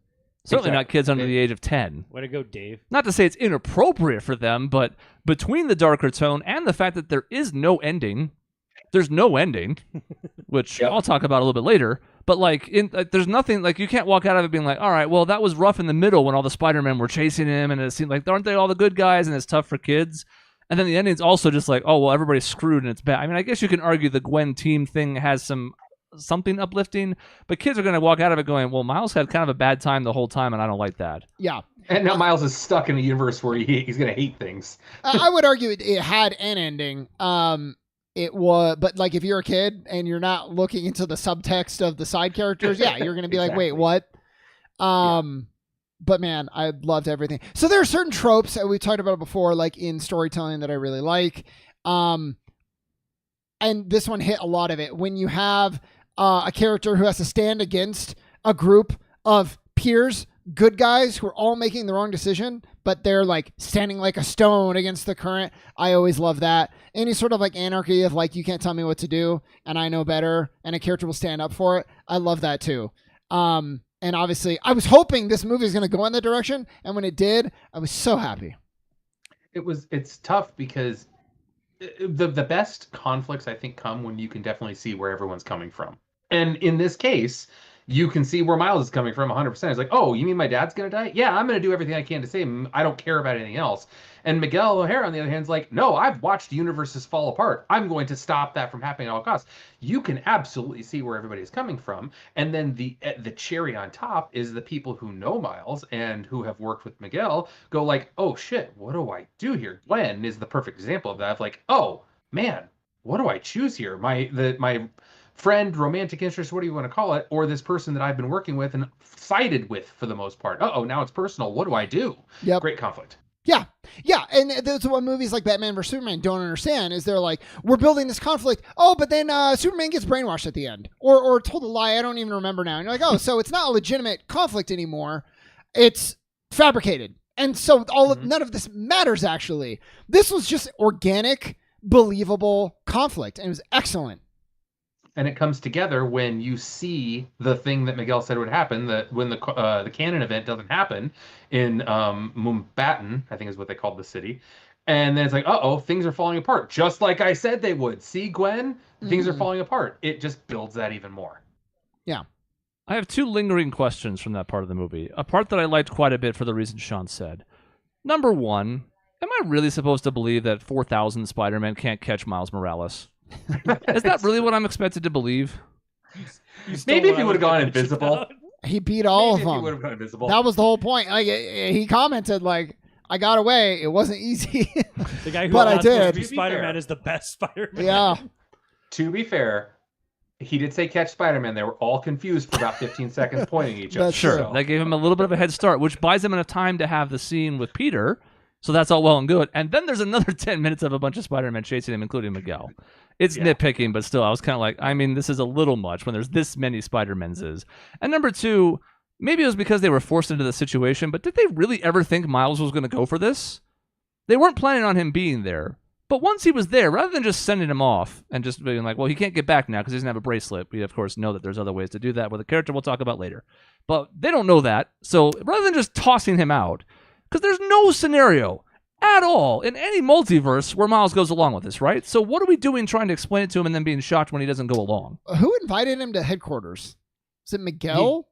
S1: Certainly not kids under the age of 10.
S3: Way to go, Dave.
S1: Not to say it's inappropriate for them, but between the darker tone and the fact that there is no ending, there's no ending, which I'll talk about a little bit later. But there's nothing like you can't walk out of it being like, all right, well, that was rough in the middle when all the Spider-Men were chasing him, and it seemed like aren't they all the good guys, and it's tough for kids. And then the ending's also just like, oh well, everybody's screwed and it's bad. I mean, I guess you can argue the Gwen team thing has something uplifting, but kids are going to walk out of it going, well, Miles had kind of a bad time the whole time, and I don't like that.
S2: Yeah.
S4: And now Miles is stuck in a universe where he's going to hate things.
S2: I would argue it had an ending. It was, but like if you're a kid and you're not looking into the subtext of the side characters, you're going to be like, wait, what? But man, I loved everything. So there are certain tropes that we talked about before, like in storytelling that I really like. And this one hit a lot of it. When you have a character who has to stand against a group of peers, good guys who are all making the wrong decision, but they're like standing like a stone against the current. I always love that. Any sort of like anarchy of like, you can't tell me what to do and I know better and a character will stand up for it. I love that too. And And obviously, I was hoping this movie was going to go in that direction. And when it did, I was so happy.
S4: It's tough because the best conflicts, I think, come when you can definitely see where everyone's coming from. And in this case, you can see where Miles is coming from 100%. It's like, oh, you mean my dad's going to die? Yeah, I'm going to do everything I can to save him. I don't care about anything else. And Miguel O'Hara, on the other hand, is like, no, I've watched universes fall apart. I'm going to stop that from happening at all costs. You can absolutely see where everybody's coming from. And then the cherry on top is the people who know Miles and who have worked with Miguel go like, oh, shit, what do I do here? Gwen is the perfect example of that. Of like, oh, man, what do I choose here? My friend, romantic interest, what do you want to call it, or this person that I've been working with and sided with for the most part. Now it's personal. What do I do?
S2: Yep.
S4: Great conflict.
S2: Yeah. And that's what movies like Batman vs. Superman don't understand is they're like, we're building this conflict. Oh, but then Superman gets brainwashed at the end or told a lie. I don't even remember now. And you're like, oh, so it's not a legitimate conflict anymore. It's fabricated. And so none of this matters, actually. This was just organic, believable conflict. And it was excellent.
S4: And it comes together when you see the thing that Miguel said would happen, that when the canon event doesn't happen in Mumbattan, I think is what they called the city. And then it's like, things are falling apart. Just like I said they would. See, Gwen? Things are falling apart. It just builds that even more.
S2: Yeah.
S1: I have two lingering questions from that part of the movie. A part that I liked quite a bit for the reason Sean said. Number one, am I really supposed to believe that 4,000 Spider-Men can't catch Miles Morales? Is that really what I'm expected to believe?
S4: Maybe if he would have gone invisible.
S2: He beat all of
S4: Maybe if he
S2: them.
S4: would have gone invisible.
S2: That was the whole point. Like he commented, like, I got away. It wasn't easy.
S3: The guy who
S2: but I
S3: allowed supposed
S2: did.
S3: to be Spider-Man is the best Spider-Man.
S2: Yeah.
S4: To be fair, he did say catch Spider-Man. They were all confused for about 15 seconds pointing at each other.
S2: That's
S1: Sure.
S2: true.
S1: That gave him a little bit of a head start, which buys him enough time to have the scene with Peter. So that's all well and good. And then there's another 10 minutes of a bunch of Spider-Men chasing him, including Miguel. It's nitpicking, but still, I was kind of like, I mean, this is a little much when there's this many Spider-Mens. And number two, maybe it was because they were forced into the situation, but did they really ever think Miles was going to go for this? They weren't planning on him being there. But once he was there, rather than just sending him off and just being like, well, he can't get back now because he doesn't have a bracelet. We, of course, know that there's other ways to do that with a character we'll talk about later. But they don't know that. So rather than just tossing him out, because there's no scenario at all in any multiverse where Miles goes along with this, right? So what are we doing trying to explain it to him and then being shocked when he doesn't go along?
S2: Who invited him to headquarters? Was it Miguel?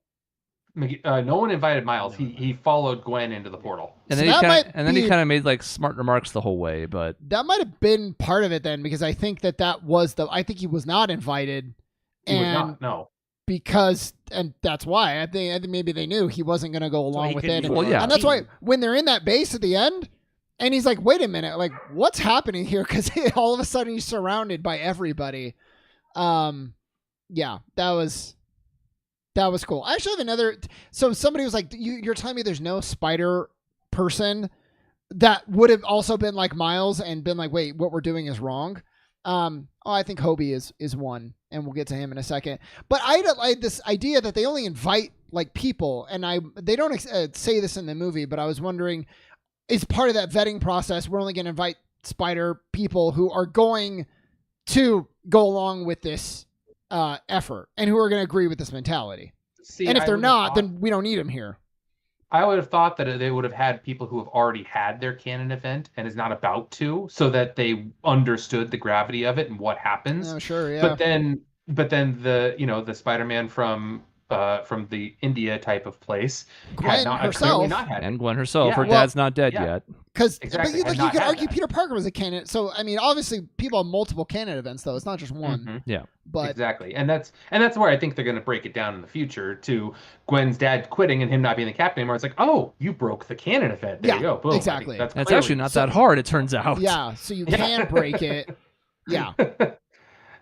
S4: No one invited Miles. He followed Gwen into the portal.
S1: And
S2: So
S1: then he kind of made like smart remarks the whole way, but
S2: That might have been part of it then, because I think that was I think he was not invited.
S4: He was not, no.
S2: Because, and that's why I think maybe they knew he wasn't going to go along with it.
S1: Well, yeah.
S2: And that's why when they're in that base at the end, and he's like, wait a minute, like, what's happening here? Because all of a sudden he's surrounded by everybody. Yeah, that was cool. I actually have another. So somebody was like, you're telling me there's no spider person that would have also been like Miles and been like, wait, what we're doing is wrong. I think Hobie is one, and we'll get to him in a second. But I had this idea that they only invite like people, and they don't say this in the movie, but I was wondering, is part of that vetting process, we're only going to invite spider people who are going to go along with this effort and who are going to agree with this mentality.
S4: See,
S2: and if they're not, then we don't need them here.
S4: I would have thought that they would have had people who have already had their canon event and is not about to, so that they understood the gravity of it and what happens.
S2: Oh, sure, yeah.
S4: But then the Spider-Man from the India type of place
S2: Gwen herself,
S4: not had it.
S1: And Gwen herself,
S4: Yeah.
S1: her dad's not dead
S4: Yeah.
S1: yet.
S2: Because
S4: Exactly,
S2: you
S4: and
S2: could
S4: not had
S2: argue
S4: that.
S2: Peter Parker was a canon. So I mean, obviously people have multiple canon events, though. It's not just one.
S4: Mhm.
S1: Yeah.
S2: But
S4: Exactly, and that's where I think they're going to break it down in the future to Gwen's dad quitting and him not being the captain anymore. It's like, oh, you broke the canon event. There
S2: Yeah,
S4: you go. Boom.
S2: exactly.
S1: It's
S4: clearly-
S1: actually not that hard, it turns out.
S2: yeah, so you can break it. Yeah.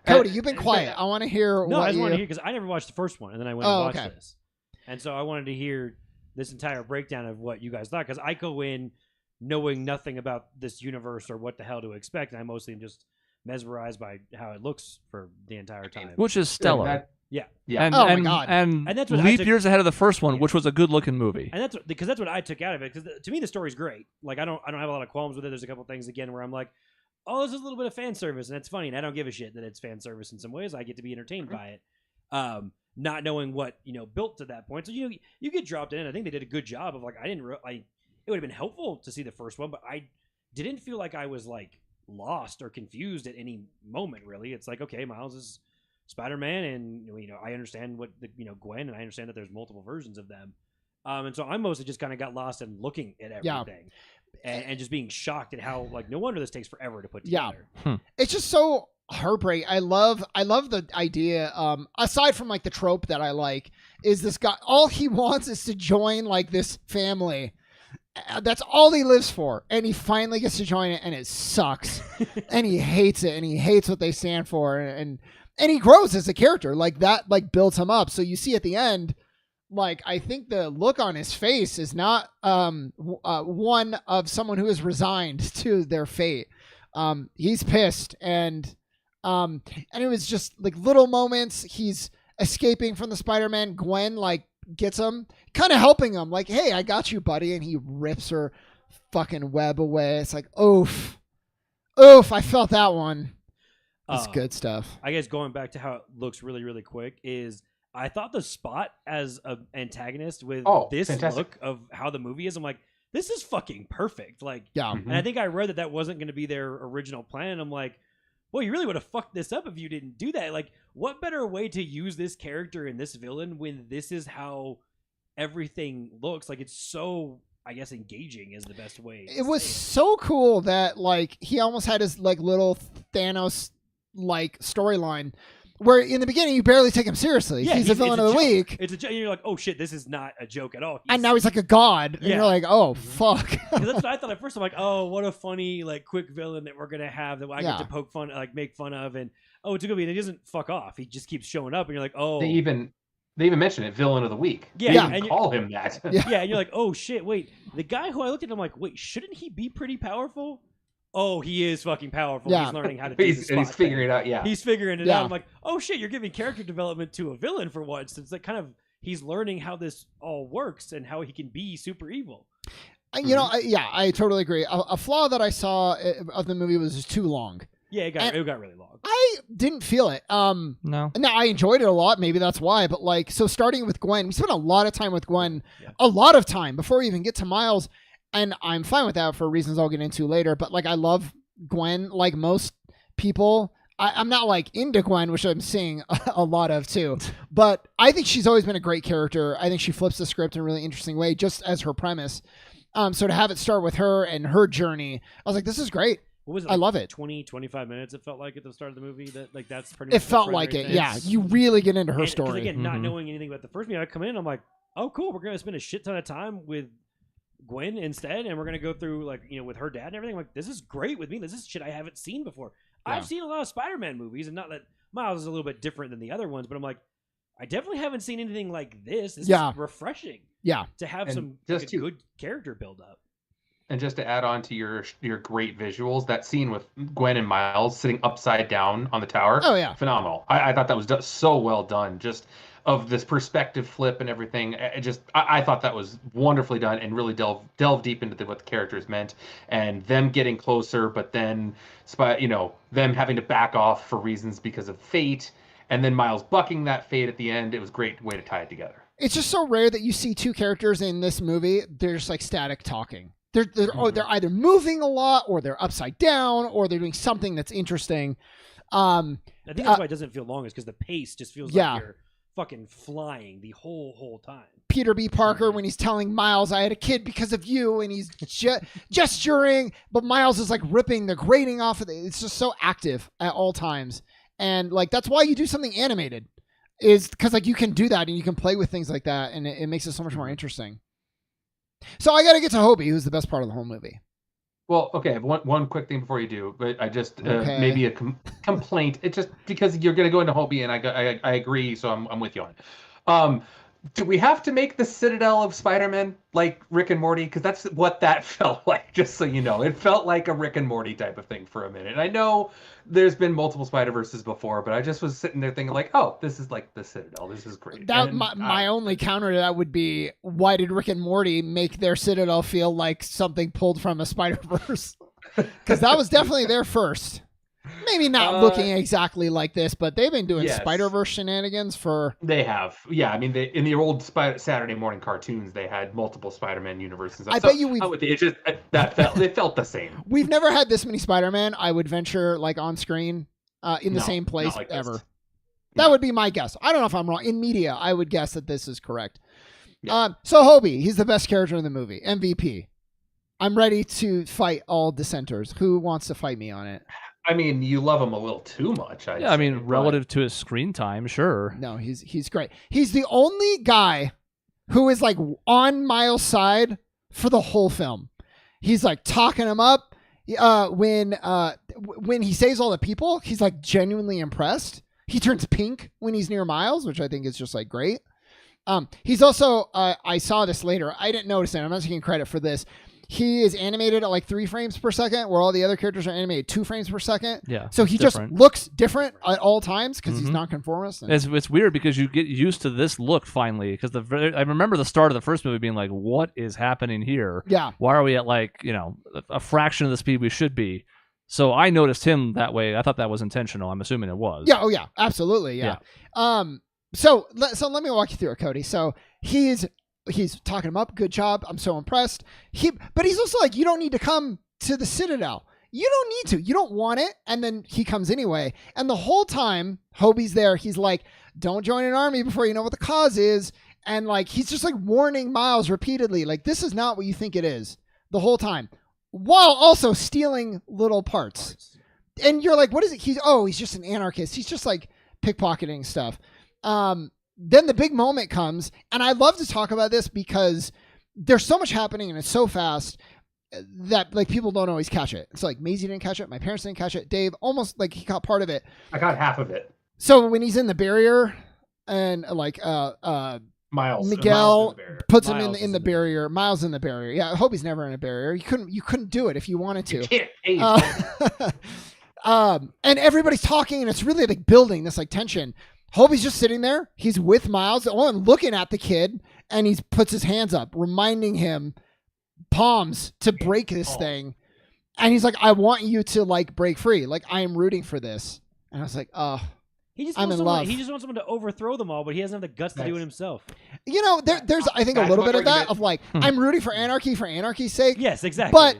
S2: Cody, you've been quiet. I want to hear
S3: No, I
S2: what
S3: just
S2: you.
S3: want to hear because I never watched the first one, and then I went and
S2: Oh,
S3: watched
S2: okay.
S3: this, and so I wanted to hear this entire breakdown of what you guys thought, because I go in knowing nothing about this universe or what the hell to expect, and I mostly am just mesmerized by how it looks for the entire time.
S1: Which is stellar.
S3: Yeah.
S1: And,
S2: Oh my
S1: and,
S2: God.
S1: and
S3: And that's what I
S1: leap
S3: took-
S1: years ahead of the first one,
S3: Yeah.
S1: which was a good looking movie.
S3: And that's what I took out of it, because to me the story's great. Like I don't have a lot of qualms with it. There's a couple things again where I'm like, oh, this is a little bit of fan service, and it's funny, and I don't give a shit that it's fan service in some ways. I get to be entertained by it. not knowing what built to that point. So you get dropped in. I think they did a good job of like it would have been helpful to see the first one, but I didn't feel like I was like lost or confused at any moment. Really, it's like, okay, Miles is Spider-Man, and I understand what Gwen, and I understand that there's multiple versions of them. And so I mostly just kind of got lost in looking at everything and just being shocked at how like no wonder this takes forever to put together.
S2: It's just so heartbreak. I love the idea. Aside from like the trope that I like, is this guy, all he wants is to join like this family. That's all he lives for, and he finally gets to join it, and it sucks, and he hates it, and he hates what they stand for, and he grows as a character. Like that like builds him up. So you see at the end, like I think the look on his face is not one of someone who is resigned to their fate. He's pissed, and it was just like little moments. He's escaping from the Spider-Man. Gwen like gets him, kind of helping him, like, hey, I got you, buddy, and he rips her fucking web away. It's like, oof, I felt that one. It's good stuff.
S3: I guess going back to how it looks really, really quick is I thought the Spot as an antagonist with this fantastic look of how the movie is, I'm like, this is fucking perfect. Like,
S2: yeah.
S3: And I think I read that wasn't going to be their original plan. And I'm like, well, you really would have fucked this up if you didn't do that. Like, what better way to use this character and this villain when this is how everything looks? Like, it's so, I guess, engaging is the best way.
S2: It was so cool that, like, he almost had his, like, little Thanos, like, storyline where in the beginning you barely take him seriously. Yeah, he's a villain of the week.
S3: It's a joke. You're like, oh, shit, this is not a joke at all.
S2: And now he's like a god. And you're like, oh, fuck.
S3: That's what I thought at first. I'm like, oh, what a funny, like, quick villain that we're going to have that I get to poke fun, like, make fun of. And, oh, it's a good movie. And he doesn't fuck off. He just keeps showing up. And you're like, oh.
S4: They even mention it, villain of the week.
S3: Yeah.
S4: They even call him that.
S3: Yeah, and you're like, oh, shit, wait. The guy who I looked at, I'm like, wait, shouldn't he be pretty powerful? Oh, he is fucking powerful. Yeah. He's learning how to do this.
S4: And he's figuring it out, yeah.
S3: He's figuring it out. I'm like, oh, shit, you're giving character development to a villain for once. It's like kind of, he's learning how this all works and how he can be super evil.
S2: You know, I totally agree. A flaw that I saw of the movie was just too long.
S3: Yeah, it got really long.
S2: I didn't feel it.
S1: No.
S2: Now, I enjoyed it a lot. Maybe that's why. But, like, so starting with Gwen, we spent a lot of time with Gwen. Yeah. A lot of time before we even get to Miles. And I'm fine with that for reasons I'll get into later. But, like, I love Gwen like most people. I'm not, like, into Gwen, which I'm seeing a lot of, too. But I think she's always been a great character. I think she flips the script in a really interesting way, just as her premise. So to have it start with her and her journey, I was like, this is great.
S3: What was it?
S2: I love it.
S3: 20-25 minutes it felt like at the start of the movie. That's pretty much
S2: it felt like it. Yeah, you really get into her story.
S3: Again, not knowing anything about the first movie, I come in, I'm like, oh, cool. We're going to spend a shit ton of time with Gwen instead, and we're going to go through, like, with her dad and everything. I'm like, this is great with me. This is shit I haven't seen before. Yeah. I've seen a lot of Spider-Man movies, and not that Miles is a little bit different than the other ones, but I'm like, I definitely haven't seen anything like this. This is refreshing.
S2: Yeah.
S3: To have some like, a good character build up.
S4: And just to add on to your great visuals, that scene with Gwen and Miles sitting upside down on the tower.
S2: Oh, yeah.
S4: Phenomenal. I thought that was so well done. Just of this perspective flip and everything. I thought that was wonderfully done and really delve deep into what the characters meant and them getting closer, but then them having to back off for reasons because of fate. And then Miles bucking that fate at the end. It was a great way to tie it together.
S2: It's just so rare that you see two characters in this movie. They're just like static talking. They're either moving a lot, or they're upside down, or they're doing something that's interesting.
S3: I think that's why it doesn't feel long, is because the pace just feels like you're fucking flying the whole time.
S2: Peter B. Parker, when he's telling Miles, I had a kid because of you, and he's gesturing, but Miles is like ripping the grating off of it. It's just so active at all times. And like, that's why you do something animated, is because like you can do that and you can play with things like that, and it makes it so much more interesting. So I got to get to Hobie, who's the best part of the whole movie.
S4: Well, okay, one quick thing before you do, but I just maybe a complaint. It's just because you're going to go into Hobie, and I agree, so I'm with you on it. Do we have to make the Citadel of Spider-Man like Rick and Morty? Because that's what that felt like, just so you know. It felt like a Rick and Morty type of thing for a minute. And I know there's been multiple Spider-Verses before, but I just was sitting there thinking like, oh, this is like the Citadel. This is great.
S2: My only counter to that would be, why did Rick and Morty make their Citadel feel like something pulled from a Spider-Verse? Because that was definitely there first. Maybe not looking exactly like this, but they've been doing
S4: Yes.
S2: Spiderverse shenanigans for.
S4: They have, yeah. I mean, in the old Saturday morning cartoons, they had multiple Spider-Man universes.
S2: I bet you
S4: It's just it felt the same.
S2: We've never had this many Spider-Man. I would venture like on screen in the same place
S4: like
S2: ever.
S4: this.
S2: That would be my guess. I don't know if I'm wrong. In media, I would guess that this is correct.
S4: Yeah.
S2: So Hobie, he's the best character in the movie. MVP. I'm ready to fight all dissenters. Who wants to fight me on it?
S4: I mean, you love him a little too much.
S1: I mean, relative to his screen time, sure.
S2: No, he's great. He's the only guy who is like on Miles' side for the whole film. He's like talking him up. When he saves all the people, he's like genuinely impressed. He turns pink when he's near Miles, which I think is just like great. He's also, I saw this later. I didn't notice it. I'm not taking credit for this. He is animated at like 3 frames per second, where all the other characters are animated 2 frames per second.
S1: Yeah.
S2: So he just looks different at all times because he's nonconformist.
S1: It's weird because you get used to this look finally. Because I remember the start of the first movie being like, "What is happening here?
S2: Yeah.
S1: Why are we at like a fraction of the speed we should be?" So I noticed him that way. I thought that was intentional. I'm assuming it was.
S2: Yeah. Oh yeah. Absolutely. Yeah. So let me walk you through it, Cody. So he's talking him up. Good job. I'm so impressed. But he's also like, you don't need to come to the Citadel. You don't need to. You don't want it. And then he comes anyway. And the whole time Hobie's there, he's like, don't join an army before you know what the cause is. And like, he's just like warning Miles repeatedly, like, this is not what you think it is the whole time, while also stealing little parts. And you're like, what is it? He's just an anarchist. He's just like pickpocketing stuff. Then the big moment comes, and I love to talk about this because there's so much happening and it's so fast that like people don't always catch it. It's like Maisie didn't catch it, my parents didn't catch it, Dave almost like he caught part of it.
S4: I got half of it.
S2: So when he's in the barrier and like
S4: Miles
S2: Miguel puts him
S3: Miles
S2: in the barrier. Miles in the barrier. Yeah, I hope he's never in a barrier. You couldn't do it if you wanted to.
S4: You can't.
S2: And everybody's talking, and it's really like building this like tension. Hobie's just sitting there. He's with Miles, looking at the kid, and he puts his hands up, reminding him palms to break this thing. And he's like, I want you to like break free. Like, I am rooting for this. And I was like, oh, I'm in love.
S3: He just wants someone to overthrow them all, but he doesn't have the guts to do it himself.
S2: There's I think a little bit of that of like, I'm rooting for anarchy's sake.
S3: Yes, exactly.
S2: But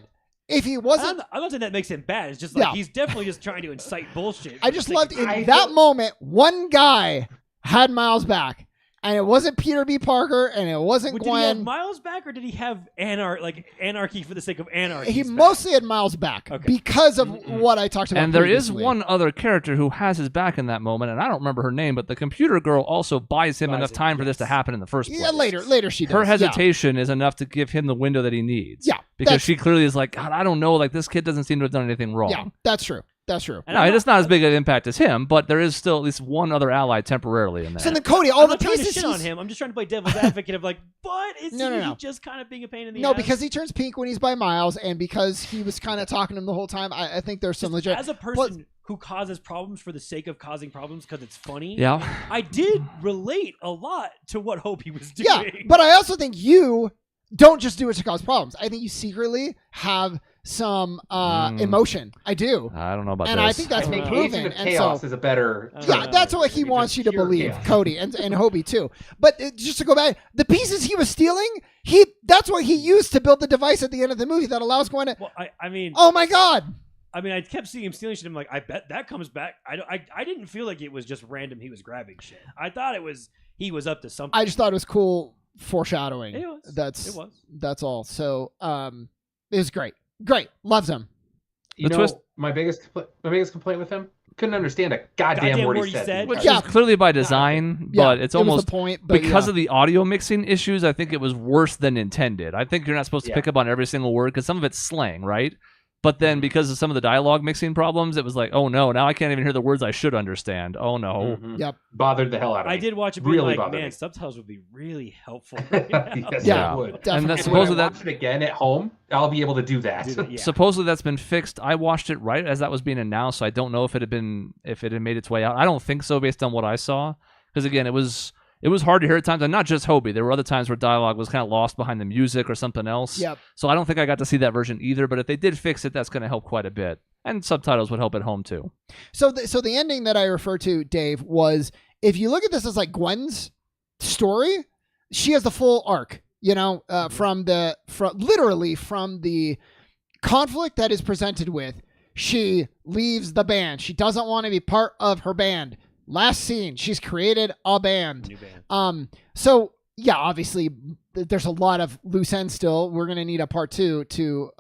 S2: if he wasn't,
S3: I'm not saying that makes him bad. It's just like he's definitely just trying to incite bullshit.
S2: I just loved in that moment, one guy had Miles back, and it wasn't Peter B. Parker, and it wasn't Gwen.
S3: Did he have Miles back, or did he have anarchy for the sake of anarchy?
S2: He mostly had Miles back because of what I talked about.
S1: And there is one other character who has his back in that moment, and I don't remember her name, but the computer girl also buys him enough time for this to happen in the first place.
S2: Yeah, later she does.
S1: Her hesitation is enough to give him the window that he needs.
S2: Yeah.
S1: Because she clearly is like, God, I don't know, like this kid doesn't seem to have done anything wrong.
S2: Yeah, that's true.
S3: And
S1: no, it's not as big an impact as him, but there is still at least one other ally temporarily in there.
S2: So then Cody, all
S3: I'm
S2: the
S3: not trying to
S2: pieces
S3: shit on him. I'm just trying to play devil's advocate of like, but is he just kind of being a pain in the ass?
S2: No, because he turns pink when he's by Miles, and because he was kind of talking to him the whole time. I think there's some legit.
S3: As a person who causes problems for the sake of causing problems because it's funny,
S1: yeah,
S3: I did relate a lot to what Hobie was doing.
S2: Yeah, but I also think you don't just do it to cause problems. I think you secretly have some emotion. I do.
S1: I don't know about
S2: and
S1: this.
S2: I think that's been proven.
S4: Agent of Chaos is a better.
S2: Yeah, that's what he wants you to believe, chaos. Cody and Hobie too. But just to go back, the pieces he was stealing, that's what he used to build the device at the end of the movie that allows Gwen to.
S3: Well, I mean,
S2: oh my God.
S3: I mean, I kept seeing him stealing shit. I'm like, I bet that comes back. I didn't feel like it was just random. He was grabbing shit. I thought he was up to something.
S2: I just thought it was cool foreshadowing.
S3: It was.
S2: That's all. So it was great. Great. Loves him.
S4: You know, my biggest complaint with him, couldn't understand a goddamn word he said.
S1: Which is clearly by design, but it's almost
S2: the point, but
S1: because of the audio mixing issues, I think it was worse than intended. I think you're not supposed to pick up on every single word because some of it's slang, right? But then because of some of the dialogue mixing problems, it was like, oh no, now I can't even hear the words I should understand. Oh no.
S4: Mm-hmm.
S2: Yep.
S4: Bothered the hell out of me.
S3: I did watch it
S4: really
S3: like, man,
S4: me.
S3: subtitles would be really helpful right now.
S4: Yes,
S2: yeah,
S4: it would.
S2: Definitely.
S1: And
S4: supposedly when I watch it again at home, I'll be able to do that.
S1: Supposedly that's been fixed. I watched it right as that was being announced, so I don't know if it had made its way out. I don't think so based on what I saw. Because again, it was it was hard to hear at times, and not just Hobie. There were other times where dialogue was kind of lost behind the music or something else.
S2: Yep.
S1: So I don't think I got to see that version either, but if they did fix it, that's going to help quite a bit. And subtitles would help at home too.
S2: So the ending that I refer to, Dave, was if you look at this as like Gwen's story, she has the full arc, from the conflict that is presented with. She leaves the band. She doesn't want to be part of her band. Last scene, she's created a band.
S3: New band.
S2: So yeah, obviously there's a lot of loose ends still. We're going to need a part 2 to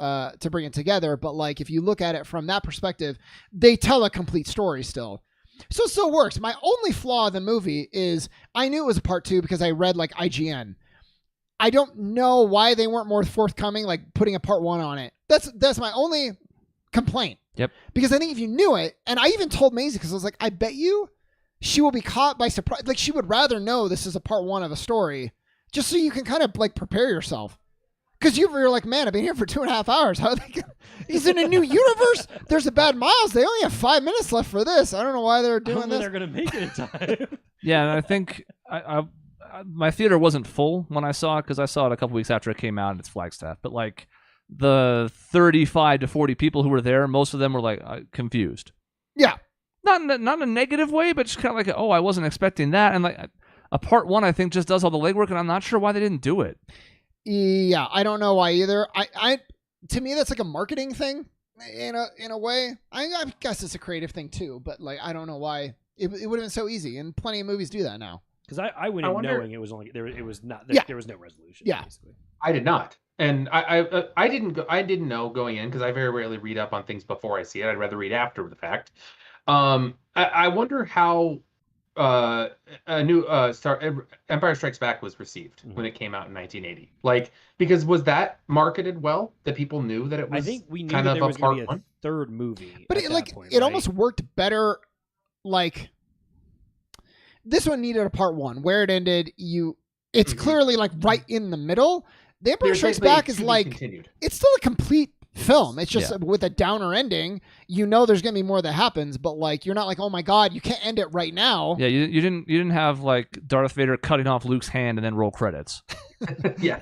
S2: bring it together. But like, if you look at it from that perspective, they tell a complete story still. So it still works. My only flaw in the movie is I knew it was a part 2 because I read like IGN. I don't know why they weren't more forthcoming, like putting a part 1 on it. That's my only complaint.
S1: Yep.
S2: Because I think if you knew it, and I even told Maisie, because I was like, I bet you she will be caught by surprise. Like, she would rather know this is a part 1 of a story, just so you can kind of like prepare yourself. Because you're like, man, I've been here for 2.5 hours. How are they he's in a new universe. There's a bad Miles. They only have 5 minutes left for this. I don't know why they're doing this.
S3: They're gonna make it in time.
S1: Yeah, and I think my theater wasn't full when I saw it because I saw it a couple weeks after it came out and it's Flagstaff. But like the 35 to 40 people who were there, most of them were like confused.
S2: Yeah.
S1: Not in a negative way, but just kind of like, I wasn't expecting that. And like a part 1, I think, just does all the legwork, and I'm not sure why they didn't do it.
S2: Yeah, I don't know why either. I to me, that's like a marketing thing in a way. I guess it's a creative thing too, but like, I don't know why it would have been so easy, and plenty of movies do that now.
S3: Because I went in knowing it was only there. It was not. There was no resolution.
S2: Yeah,
S3: basically.
S4: I did not, and I didn't know going in because I very rarely read up on things before I see it. I'd rather read after the fact. I wonder how a new Empire Strikes Back was received when it came out in 1980. Like, because was that marketed well? That people knew that it was.
S3: I think we knew
S4: kind
S3: that
S4: of
S3: there was going to be a
S4: one?
S3: third movie.
S2: But
S3: at
S2: it
S3: that
S2: like
S3: point,
S2: it almost worked better. Like, this one needed a part 1 where it ended. It's clearly like right in the middle. The Empire Strikes Back is like
S4: continued.
S2: It's still a complete film. It's just with a downer ending. There's gonna be more that happens, but like, you're not like, oh my god, you can't end it right now.
S1: Yeah, you didn't have like Darth Vader cutting off Luke's hand and then roll credits.
S4: Yeah,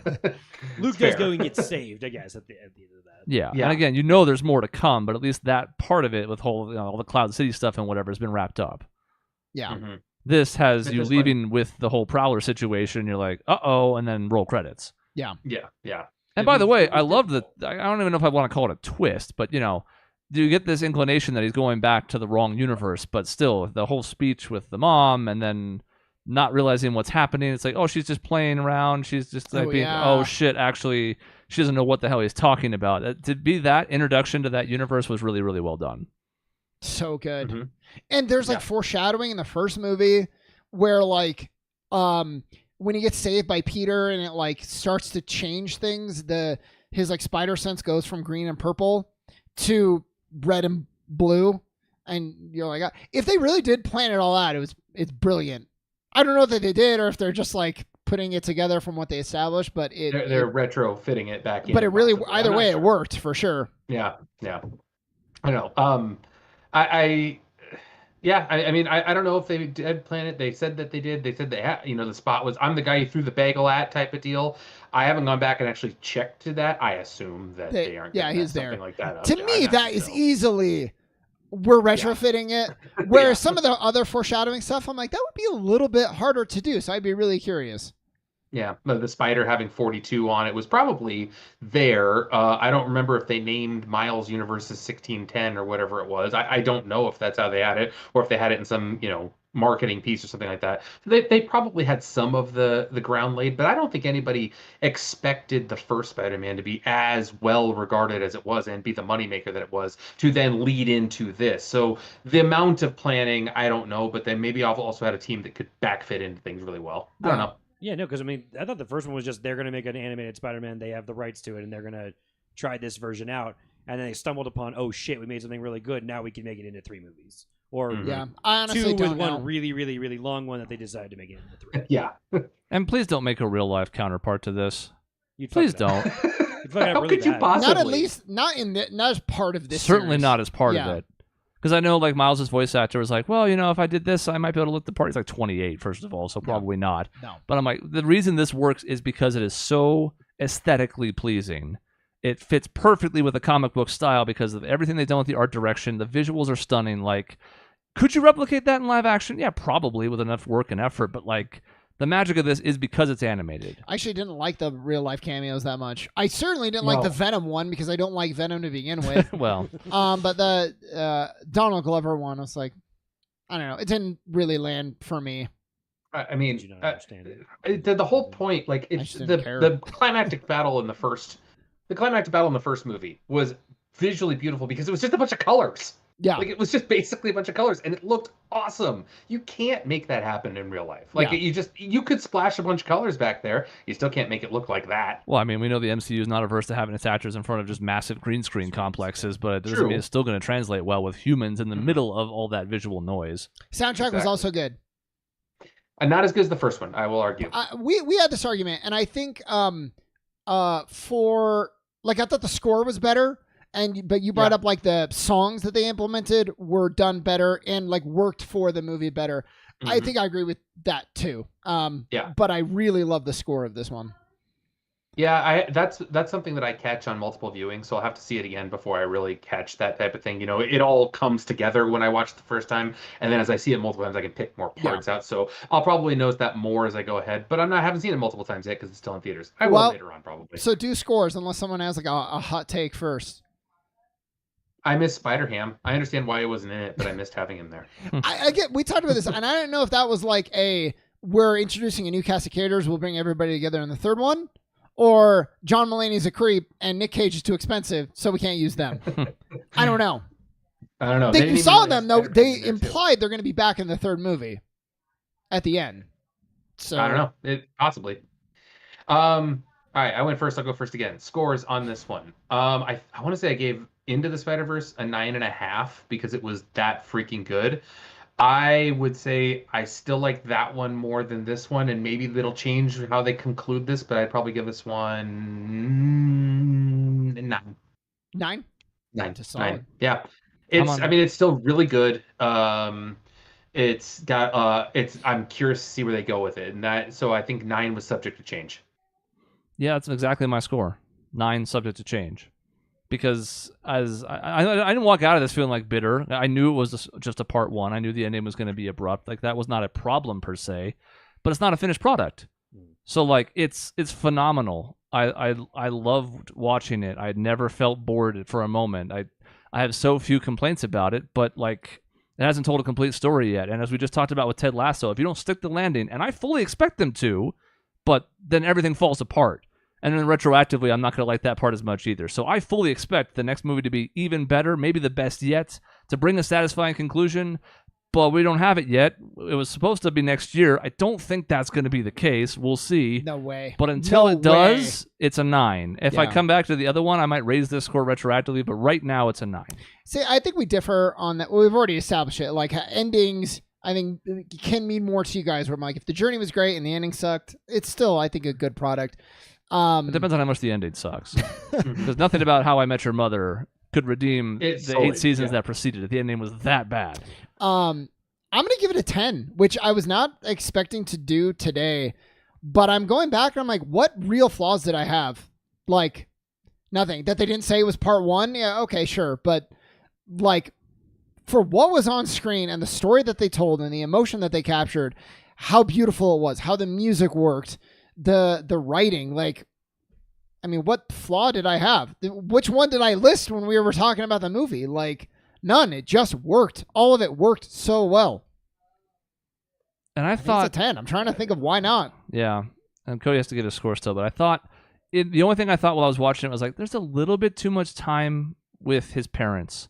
S3: Luke does go and get saved, I guess, at the end of that.
S1: Yeah,
S4: Yeah.
S1: and again, there's more to come, but at least that part of it with all the Cloud City stuff and whatever has been wrapped up.
S2: Yeah.
S4: Mm-hmm.
S1: This has
S4: It's
S1: you
S4: just
S1: leaving with the whole Prowler situation. You're like, and then roll credits.
S2: Yeah.
S1: And by the way, I love the. I don't even know if I want to call it a twist, but do you get this inclination that he's going back to the wrong universe? But still, the whole speech with the mom, and then not realizing what's happening. It's like, she's just playing around. She's just like oh shit, actually, she doesn't know what the hell he's talking about. To be that introduction to that universe was really, really well done.
S2: So good.
S4: Mm-hmm.
S2: And there's like foreshadowing in the first movie where like when he gets saved by Peter and it like starts to change things, his like spider sense goes from green and purple to red and blue, and you're like, if they really did plan it all out, it's brilliant. I don't know that they did or if they're just like putting it together from what they established, but
S4: they're retrofitting it back in.
S2: But it really,
S4: possibly.
S2: either way, it worked for sure.
S4: Yeah. I know. I mean, I don't know if they did plan it. They said that they did. They said they had, the spot was, I'm the guy you threw the bagel at type of deal. I haven't gone back and actually checked to that. I assume that they aren't.
S2: Yeah, he's
S4: something
S2: there.
S4: Like that up.
S2: To me, that is easily, we're retrofitting it. Whereas some of the other foreshadowing stuff, I'm like, that would be a little bit harder to do. So I'd be really curious.
S4: Yeah, the spider having 42 on it was probably there. I don't remember if they named Miles Universe's 1610 or whatever it was. I don't know if that's how they had it or if they had it in some, marketing piece or something like that. So they probably had some of the ground laid, but I don't think anybody expected the first Spider-Man to be as well regarded as it was and be the moneymaker that it was to then lead into this. So the amount of planning, I don't know, but then maybe I've also had a team that could backfit into things really well. I don't know.
S3: Yeah, no, because I mean, I thought the first one was just they're going to make an animated Spider-Man. They have the rights to it, and they're going to try this version out. And then they stumbled upon, oh shit, we made something really good. Now we can make it into 3 movies, or
S2: I honestly
S3: two
S2: don't
S3: with
S2: know.
S3: one really, really, really long one that they decided to make it into 3.
S4: Yeah.
S1: And please don't make a real life counterpart to this.
S3: You'd
S1: Please
S3: fuck it up.
S1: don't.
S3: You'd fuck it up
S4: How
S3: really
S4: could you
S3: bad.
S4: possibly?
S2: Not at least, not as part of this.
S1: Certainly
S2: series.
S1: not as part
S2: Yeah.
S1: of it. Because I know, like, Miles' voice actor was like, well, if I did this, I might be able to look the part. He's like 28, first of all, so probably not.
S2: No.
S1: But I'm like, the reason this works is because it is so aesthetically pleasing. It fits perfectly with the comic book style because of everything they've done with the art direction. The visuals are stunning. Like, could you replicate that in live action? Yeah, probably with enough work and effort. But, like, the magic of this is because it's animated.
S2: I actually didn't like the real life cameos that much. I certainly didn't like the Venom one because I don't like Venom to begin with.
S1: Well.
S2: But the Donald Glover one, I was like, I don't know. It didn't really land for me.
S4: I mean,
S3: Did you not understand
S4: the whole point, like, it's the climactic battle in the first. The climactic battle in the first movie was visually beautiful because it was just a bunch of colors.
S2: Yeah.
S4: Like, it was just basically a bunch of colors, and it looked awesome. You can't make that happen in real life. Like, you could splash a bunch of colors back there. You still can't make it look like that.
S1: Well, I mean, we know the MCU is not averse to having its actors in front of just massive green screen complexes, but it doesn't mean it's still going to translate well with humans in the middle of all that visual noise.
S2: Soundtrack was also good.
S4: And not as good as the first one, I will argue.
S2: We had this argument, and I think for... Like, I thought the score was better, but you brought up, like, the songs that they implemented were done better and, like, worked for the movie better. Mm-hmm. I think I agree with that, too. But I really love the score of this one.
S4: Yeah, that's something that I catch on multiple viewings, so I'll have to see it again before I really catch that type of thing. It all comes together when I watch it the first time, and then as I see it multiple times, I can pick more parts out. So I'll probably notice that more as I go ahead, but I haven't seen it multiple times yet because it's still in theaters. I will later on, probably.
S2: So do scores, unless someone has, like, a hot take first.
S4: I miss Spider-Ham. I understand why he wasn't in it, but I missed having him there.
S2: We talked about this, and I don't know if that was like we're introducing a new cast of characters, we'll bring everybody together in the third one. Or John Mulaney's a creep and Nick Cage is too expensive, so we can't use them. I don't know. You saw them, though. They implied they're going to be back in the third movie at the end. So
S4: I don't know. Possibly. All right, I went first. I'll go first again. Scores on this one. I want to say I gave Into the Spider-Verse a 9.5 because it was that freaking good. I would say I still like that one more than this one, and maybe it'll change how they conclude this, but I'd probably give this one 9.
S2: 9?
S4: 9.
S2: To solid.
S4: 9. Yeah. It's still really good. It's got I'm curious to see where they go with it. So I think 9 was subject to change.
S1: Yeah, that's exactly my score. 9 subject to change. Because as I didn't walk out of this feeling like bitter. I knew it was just a part 1. I knew the ending was going to be abrupt. Like, that was not a problem per se, but it's not a finished product. So, like, it's phenomenal. I loved watching it. I had never felt bored for a moment. I have so few complaints about it, but, like, it hasn't told a complete story yet. And as we just talked about with Ted Lasso, if you don't stick the landing, and I fully expect them to, but then everything falls apart. And then retroactively, I'm not going to like that part as much either. So I fully expect the next movie to be even better, maybe the best yet, to bring a satisfying conclusion. But we don't have it yet. It was supposed to be next year. I don't think that's going to be the case. We'll see.
S2: No way.
S1: But until it does, it's a 9. If I come back to the other one, I might raise this score retroactively. But right now, it's a 9.
S2: See, I think we differ on that. Well, we've already established it. Like, endings, I think, can mean more to you guys. Where I'm like, if the journey was great and the ending sucked, it's still, I think, a good product.
S1: It depends on how much the ending sucks. Because nothing about How I Met Your Mother could redeem the 8 seasons that preceded it. The ending was that bad.
S2: I'm going to give it a 10, which I was not expecting to do today. But I'm going back and I'm like, what real flaws did I have? Like, nothing. That they didn't say was part 1? Yeah, okay, sure. But, like, for what was on screen and the story that they told and the emotion that they captured, how beautiful it was, how the music worked, the writing, like, I mean, what flaw did I have? Which one did I list when we were talking about the movie? Like, none. It just worked. All of it worked so well.
S1: And I thought
S2: it's a 10. I'm trying to think of why not.
S1: Yeah. And Cody has to get a score still, but I thought the only thing I thought while I was watching it was like, there's a little bit too much time with his parents.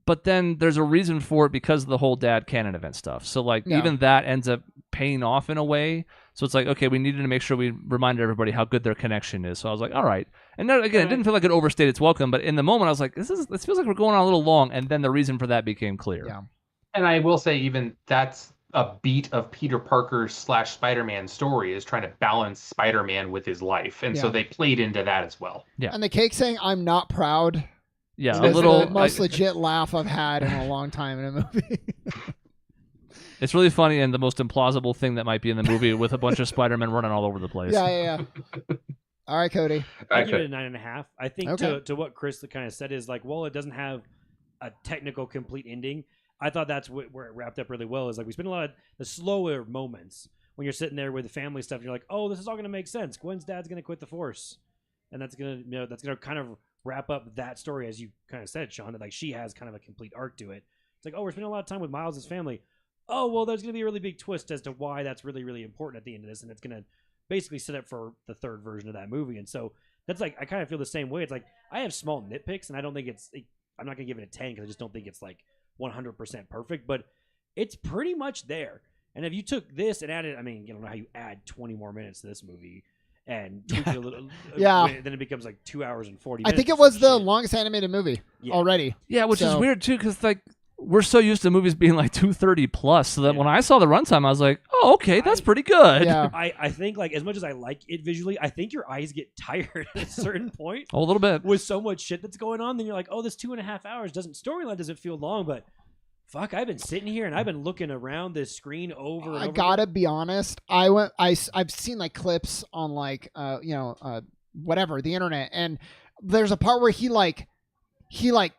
S1: But then there's a reason for it because of the whole dad canon event stuff. So, like, even that ends up paying off in a way. So it's like, okay, we needed to make sure we reminded everybody how good their connection is. So I was like, all right. And then, again, it didn't feel like it overstayed its welcome. But in the moment, I was like, this feels like we're going on a little long. And then the reason for that became clear.
S2: Yeah.
S4: And I will say, even that's a beat of Peter Parker's / Spider-Man story, is trying to balance Spider-Man with his life. And so they played into that as well.
S1: Yeah.
S2: And the cake saying, I'm not proud.
S1: Yeah,
S2: It's
S1: a little.
S2: the most legit laugh I've had in a long time in a movie.
S1: It's really funny and the most implausible thing that might be in the movie with a bunch of Spider-Men running all over the place.
S2: Yeah. All right, Cody.
S3: I give it a 9.5. I think
S2: Okay.
S3: to what Chris kind of said is like, well, it doesn't have a technical complete ending. I thought that's where it wrapped up really well. Is like we spend a lot of the slower moments when you're sitting there with the family stuff. And you're like, oh, this is all going to make sense. Gwen's dad's going to quit the Force, and that's gonna kind of wrap up that story, as you kind of said, Sean. That like she has kind of a complete arc to it. It's like, oh, we're spending a lot of time with Miles' family. Oh, well, there's going to be a really big twist as to why that's really, really important at the end of this, and it's going to basically set up for the third version of that movie. And so that's like I kind of feel the same way. It's like I have small nitpicks, and I don't think I'm not going to give it a 10 because I just don't think it's like 100% perfect, but it's pretty much there. And if you took this and added, I mean, you don't know how you add 20 more minutes to this movie and tweak it a little, then it becomes like 2 hours and 40 minutes.
S2: I think it was the longest animated movie already.
S1: Yeah, which is weird too, because like we're so used to movies being like 230 plus, so that when I saw the runtime, I was like, oh, okay, that's pretty good.
S2: Yeah.
S3: I think like as much as I like it visually, I think your eyes get tired at a certain point.
S1: A little bit.
S3: With so much shit that's going on, then you're like, oh, this 2.5 hours storyline doesn't feel long, but fuck, I've been sitting here and I've been looking around this screen over and over.
S2: I gotta be honest. I've seen like clips on like whatever, the internet, and there's a part where he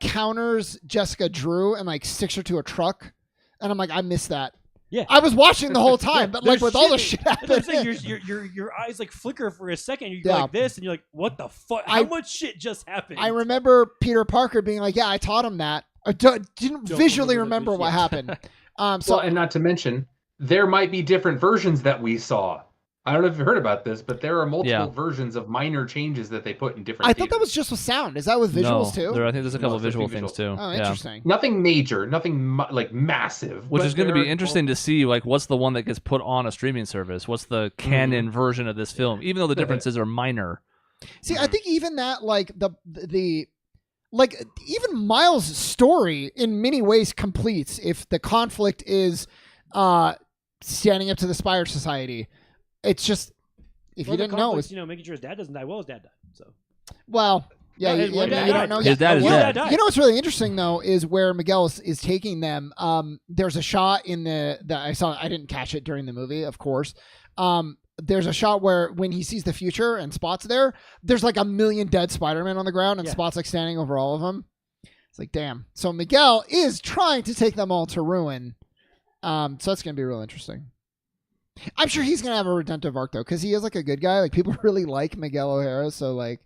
S2: counters Jessica Drew and like sticks her to a truck, and I'm like, I missed that.
S3: Yeah,
S2: I was watching the whole time, but like with all the shit happening,
S3: your eyes like flicker for a second. You go like this, and you're like, what the fuck? How much shit just happened?
S2: I remember Peter Parker being like, yeah, I taught him that. I didn't visually remember what happened.
S4: And not to mention, there might be different versions that we saw. I don't know if you've heard about this, but there are multiple versions of minor changes that they put in different.
S2: I thought that was just with sound. Is that with visuals too?
S1: I think there's a couple of visual things too.
S2: Oh, interesting.
S4: Nothing major, nothing like massive.
S1: Which is going to be interesting to see. Like, what's the one that gets put on a streaming service? What's the canon version of this film? Even though the differences are minor.
S2: See, I think even that, like like even Miles' story in many ways completes if the conflict is standing up to the Spire Society. It's just you didn't know, it's
S3: making sure his dad doesn't die. Well, his dad died, so
S2: you don't know.
S1: His dad is dead.
S2: You know what's really interesting though is where Miguel is taking them. There's a shot in that I saw. I didn't catch it during the movie, of course. There's a shot where when he sees the future and Spot's there's like 1 million dead Spider-Man on the ground, and Spot's like standing over all of them. It's like, damn. So Miguel is trying to take them all to ruin. So that's gonna be real interesting. I'm sure he's gonna have a redemptive arc though, because he is like a good guy. Like people really like Miguel O'Hara, so like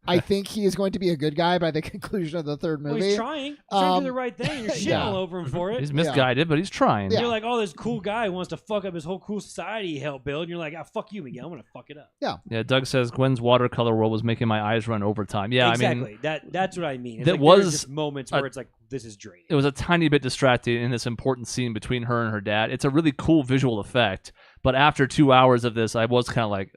S2: I think he is going to be a good guy by the conclusion of the third movie.
S3: Well, he's trying to do the right thing. You're shitting all over him for it.
S1: He's misguided, but he's trying.
S3: You're like, oh, this cool guy wants to fuck up his whole cool society he helped build. And you're like, fuck you, Miguel. I'm gonna fuck it up.
S1: Yeah. Doug says Gwen's watercolor world was making my eyes run overtime. Yeah,
S3: exactly.
S1: I mean
S3: that's what I mean. It's
S1: that
S3: like
S1: was
S3: just moments where it's like this is draining.
S1: It was a tiny bit distracting in this important scene between her and her dad. It's a really cool visual effect, but after 2 hours of this, I was kind of like,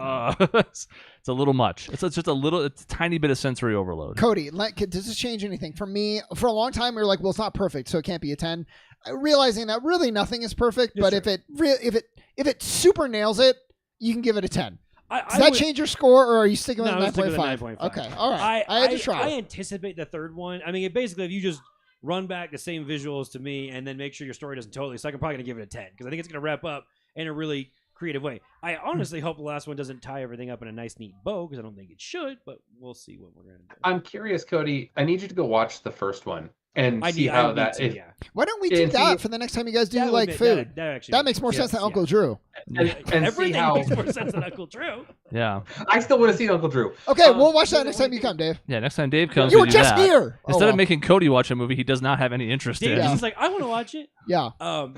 S1: it's a little much. It's just a tiny bit of sensory overload.
S2: Cody, does this change anything? For me, for a long time, we were like, well, it's not perfect, so it can't be a 10. Realizing that really nothing is perfect, but if it super nails it, you can give it a 10. Does that change your score, or are you sticking with 9.5? Okay, all right. I had to try.
S3: I anticipate the third one. I mean, basically, if you just run back the same visuals to me and then make sure your story doesn't totally suck, I'm probably going to give it a 10 because I think it's going to wrap up in a really creative way. I honestly hope the last one doesn't tie everything up in a nice, neat bow because I don't think it should, but we'll see what we're going to do.
S4: I'm curious, Cody. I need you to go watch the first one and see how that is.
S2: Why don't we do that for the next time you guys do like food? That makes more sense than Uncle Drew.
S4: And
S3: everything makes more sense than Uncle Drew.
S1: Yeah.
S4: I still want to see Uncle Drew.
S2: Okay, we'll watch that next time you come, Dave.
S1: Yeah, next time Dave comes,
S2: you were just here.
S1: Instead of making Cody watch a movie he does not have any interest in.
S3: Dave's just like, I want to watch it.
S2: Yeah.
S3: I'm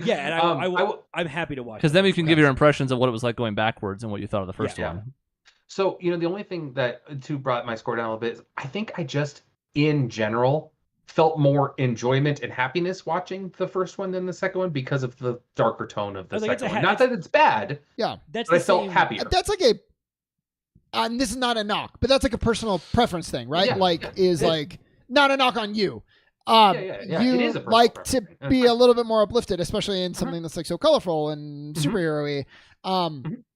S3: happy to watch it.
S1: Because then we can give your impressions of what it was like going backwards and what you thought of the first one.
S4: So, the only thing that brought my score down a little bit is I think I just, in general, felt more enjoyment and happiness watching the first one than the second one because of the darker tone of the second one. Not that it's bad.
S2: Yeah.
S4: But I felt happier.
S2: That's like and this is not a knock, but that's like a personal preference thing, right? Yeah. Not a knock on you.
S4: You it is a
S2: like to be a little bit more uplifted, especially in something that's like so colorful and superhero-y.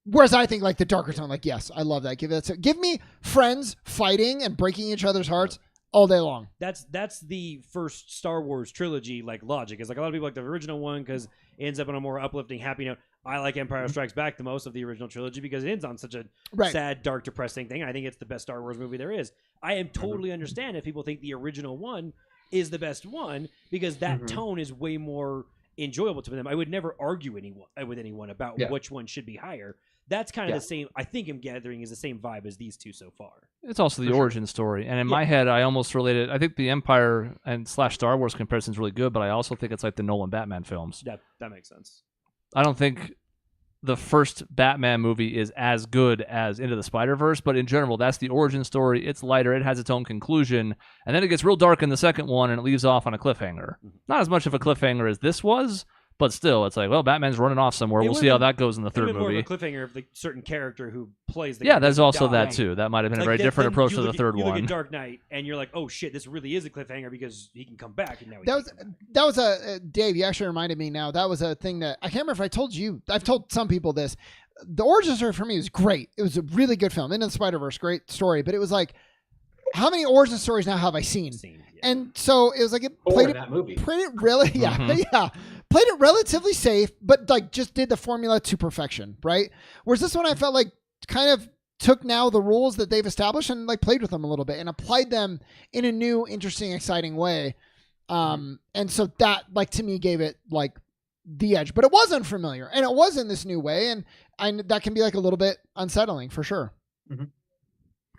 S2: Whereas I think like the darker tone, like, yes, I love that. Give me friends fighting and breaking each other's hearts all day long.
S3: That's the first Star Wars trilogy like logic. It's like a lot of people like the original one because it ends up on a more uplifting, happy note. I like Empire Strikes Back the most of the original trilogy because it ends on such a sad, dark, depressing thing. I think it's the best Star Wars movie there is. I am totally understand if people think the original one is the best one because that tone is way more enjoyable to them. I would never argue with anyone about which one should be higher. That's kind of the same. I think I'm gathering is the same vibe as these two so far. It's
S1: also the origin story, and in my head, I almost related. I think the Empire and / Star Wars comparison is really good, but I also think it's like the Nolan Batman films.
S3: That makes sense.
S1: I don't think the first Batman movie is as good as Into the Spider-Verse, but in general, that's the origin story. It's lighter. It has its own conclusion, and then it gets real dark in the second one, and it leaves off on a cliffhanger. Not as much of a cliffhanger as this was. But still, it's like, well, Batman's running off somewhere. We'll see how that goes in the third movie.
S3: More of a cliffhanger of the certain character who plays the.
S1: Yeah, there's also that too. That might have been a very different approach to the third one.
S3: You look at Dark Knight, and you're like, oh shit, this really is a cliffhanger because he can come back. And now
S2: that was a Dave. You actually reminded me now. That was a thing that I can't remember if I told you. I've told some people this. The origin story for me was great. It was a really good film. Into the Spider-Verse, great story. But it was like, how many origin stories now have I seen? And so it was like it played
S4: that movie.
S2: Pretty really, played it relatively safe, but like just did the formula to perfection, right? Whereas this one, I felt like kind of took now the rules that they've established and like played with them a little bit and applied them in a new, interesting, exciting way. And so that like to me gave it like the edge, but it was unfamiliar and it was in this new way, and that can be like a little bit unsettling for sure.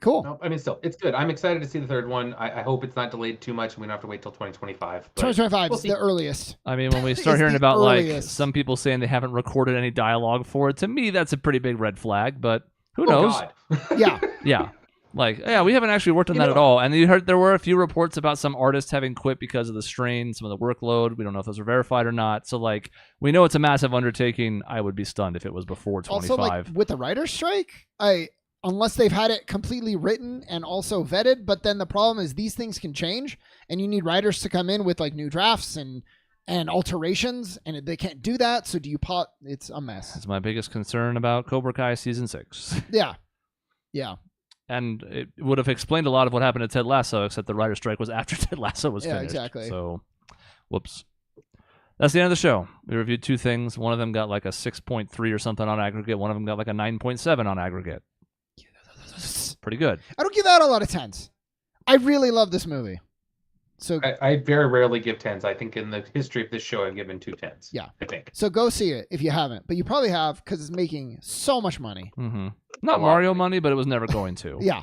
S2: Cool.
S4: No, I mean, still, it's good. I'm excited to see the third one. I hope it's not delayed too much and we don't have to wait till 2025.
S2: 2025 is the earliest.
S1: I mean, when we start hearing about like some people saying they haven't recorded any dialogue for it, to me, that's a pretty big red flag, but who knows?
S2: Yeah.
S1: Yeah. Like, yeah, we haven't actually worked on that at all. And you heard there were a few reports about some artists having quit because of the strain, some of the workload. We don't know if those are verified or not. So, like, we know it's a massive undertaking. I would be stunned if it was before 25.
S2: Also, like, with the writer's strike, unless they've had it completely written and also vetted, but then the problem is these things can change, and you need writers to come in with, like, new drafts and alterations, and they can't do that. So it's a mess.
S1: That's my biggest concern about Cobra Kai Season 6.
S2: Yeah.
S1: And it would have explained a lot of what happened to Ted Lasso, except the writer's strike was after Ted Lasso was finished.
S2: Yeah, exactly.
S1: So, whoops. That's the end of the show. We reviewed two things. One of them got like a 6.3 or something on aggregate. One of them got like a 9.7 on aggregate. Pretty good.
S2: I don't give out a lot of 10s. I really love this movie. So
S4: I very rarely give 10s. I think in the history of this show, I've given 2 10s.
S2: Yeah.
S4: I think.
S2: So go see it if you haven't. But you probably have because it's making so much money.
S1: Mm-hmm. Not Mario money, but it was never going to.
S2: Yeah.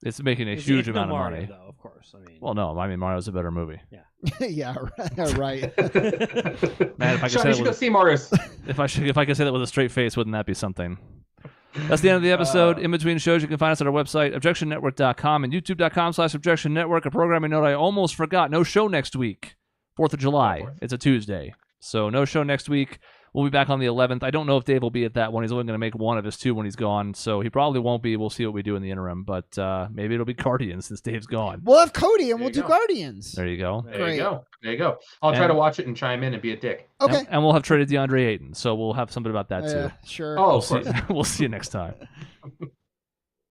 S1: It's making a huge amount of money.
S3: Though, of course.
S1: Well, no. I mean, Mario's a better movie.
S3: Yeah.
S2: Yeah, right.
S1: Man, if I could
S4: Sean, you should go see Marius.
S1: If I could say that with a straight face, wouldn't that be something? That's the end of the episode. In between shows, you can find us at our website, objectionnetwork.com and youtube.com/objectionnetwork. A programming note I almost forgot. No show next week. 4th of July. It's a Tuesday. So no show next week. We'll be back on the 11th. I don't know if Dave will be at that one. He's only going to make one of his 2 when he's gone. So he probably won't be. We'll see what we do in the interim. But maybe it'll be Guardians since Dave's gone.
S2: We'll have Cody and we'll do Guardians.
S1: There you go.
S4: There you go. I'll try to watch it and chime in and be a dick.
S2: Okay.
S1: And we'll have traded DeAndre Ayton. So we'll have something about that too.
S2: Sure.
S4: Oh,
S1: we'll see you next time.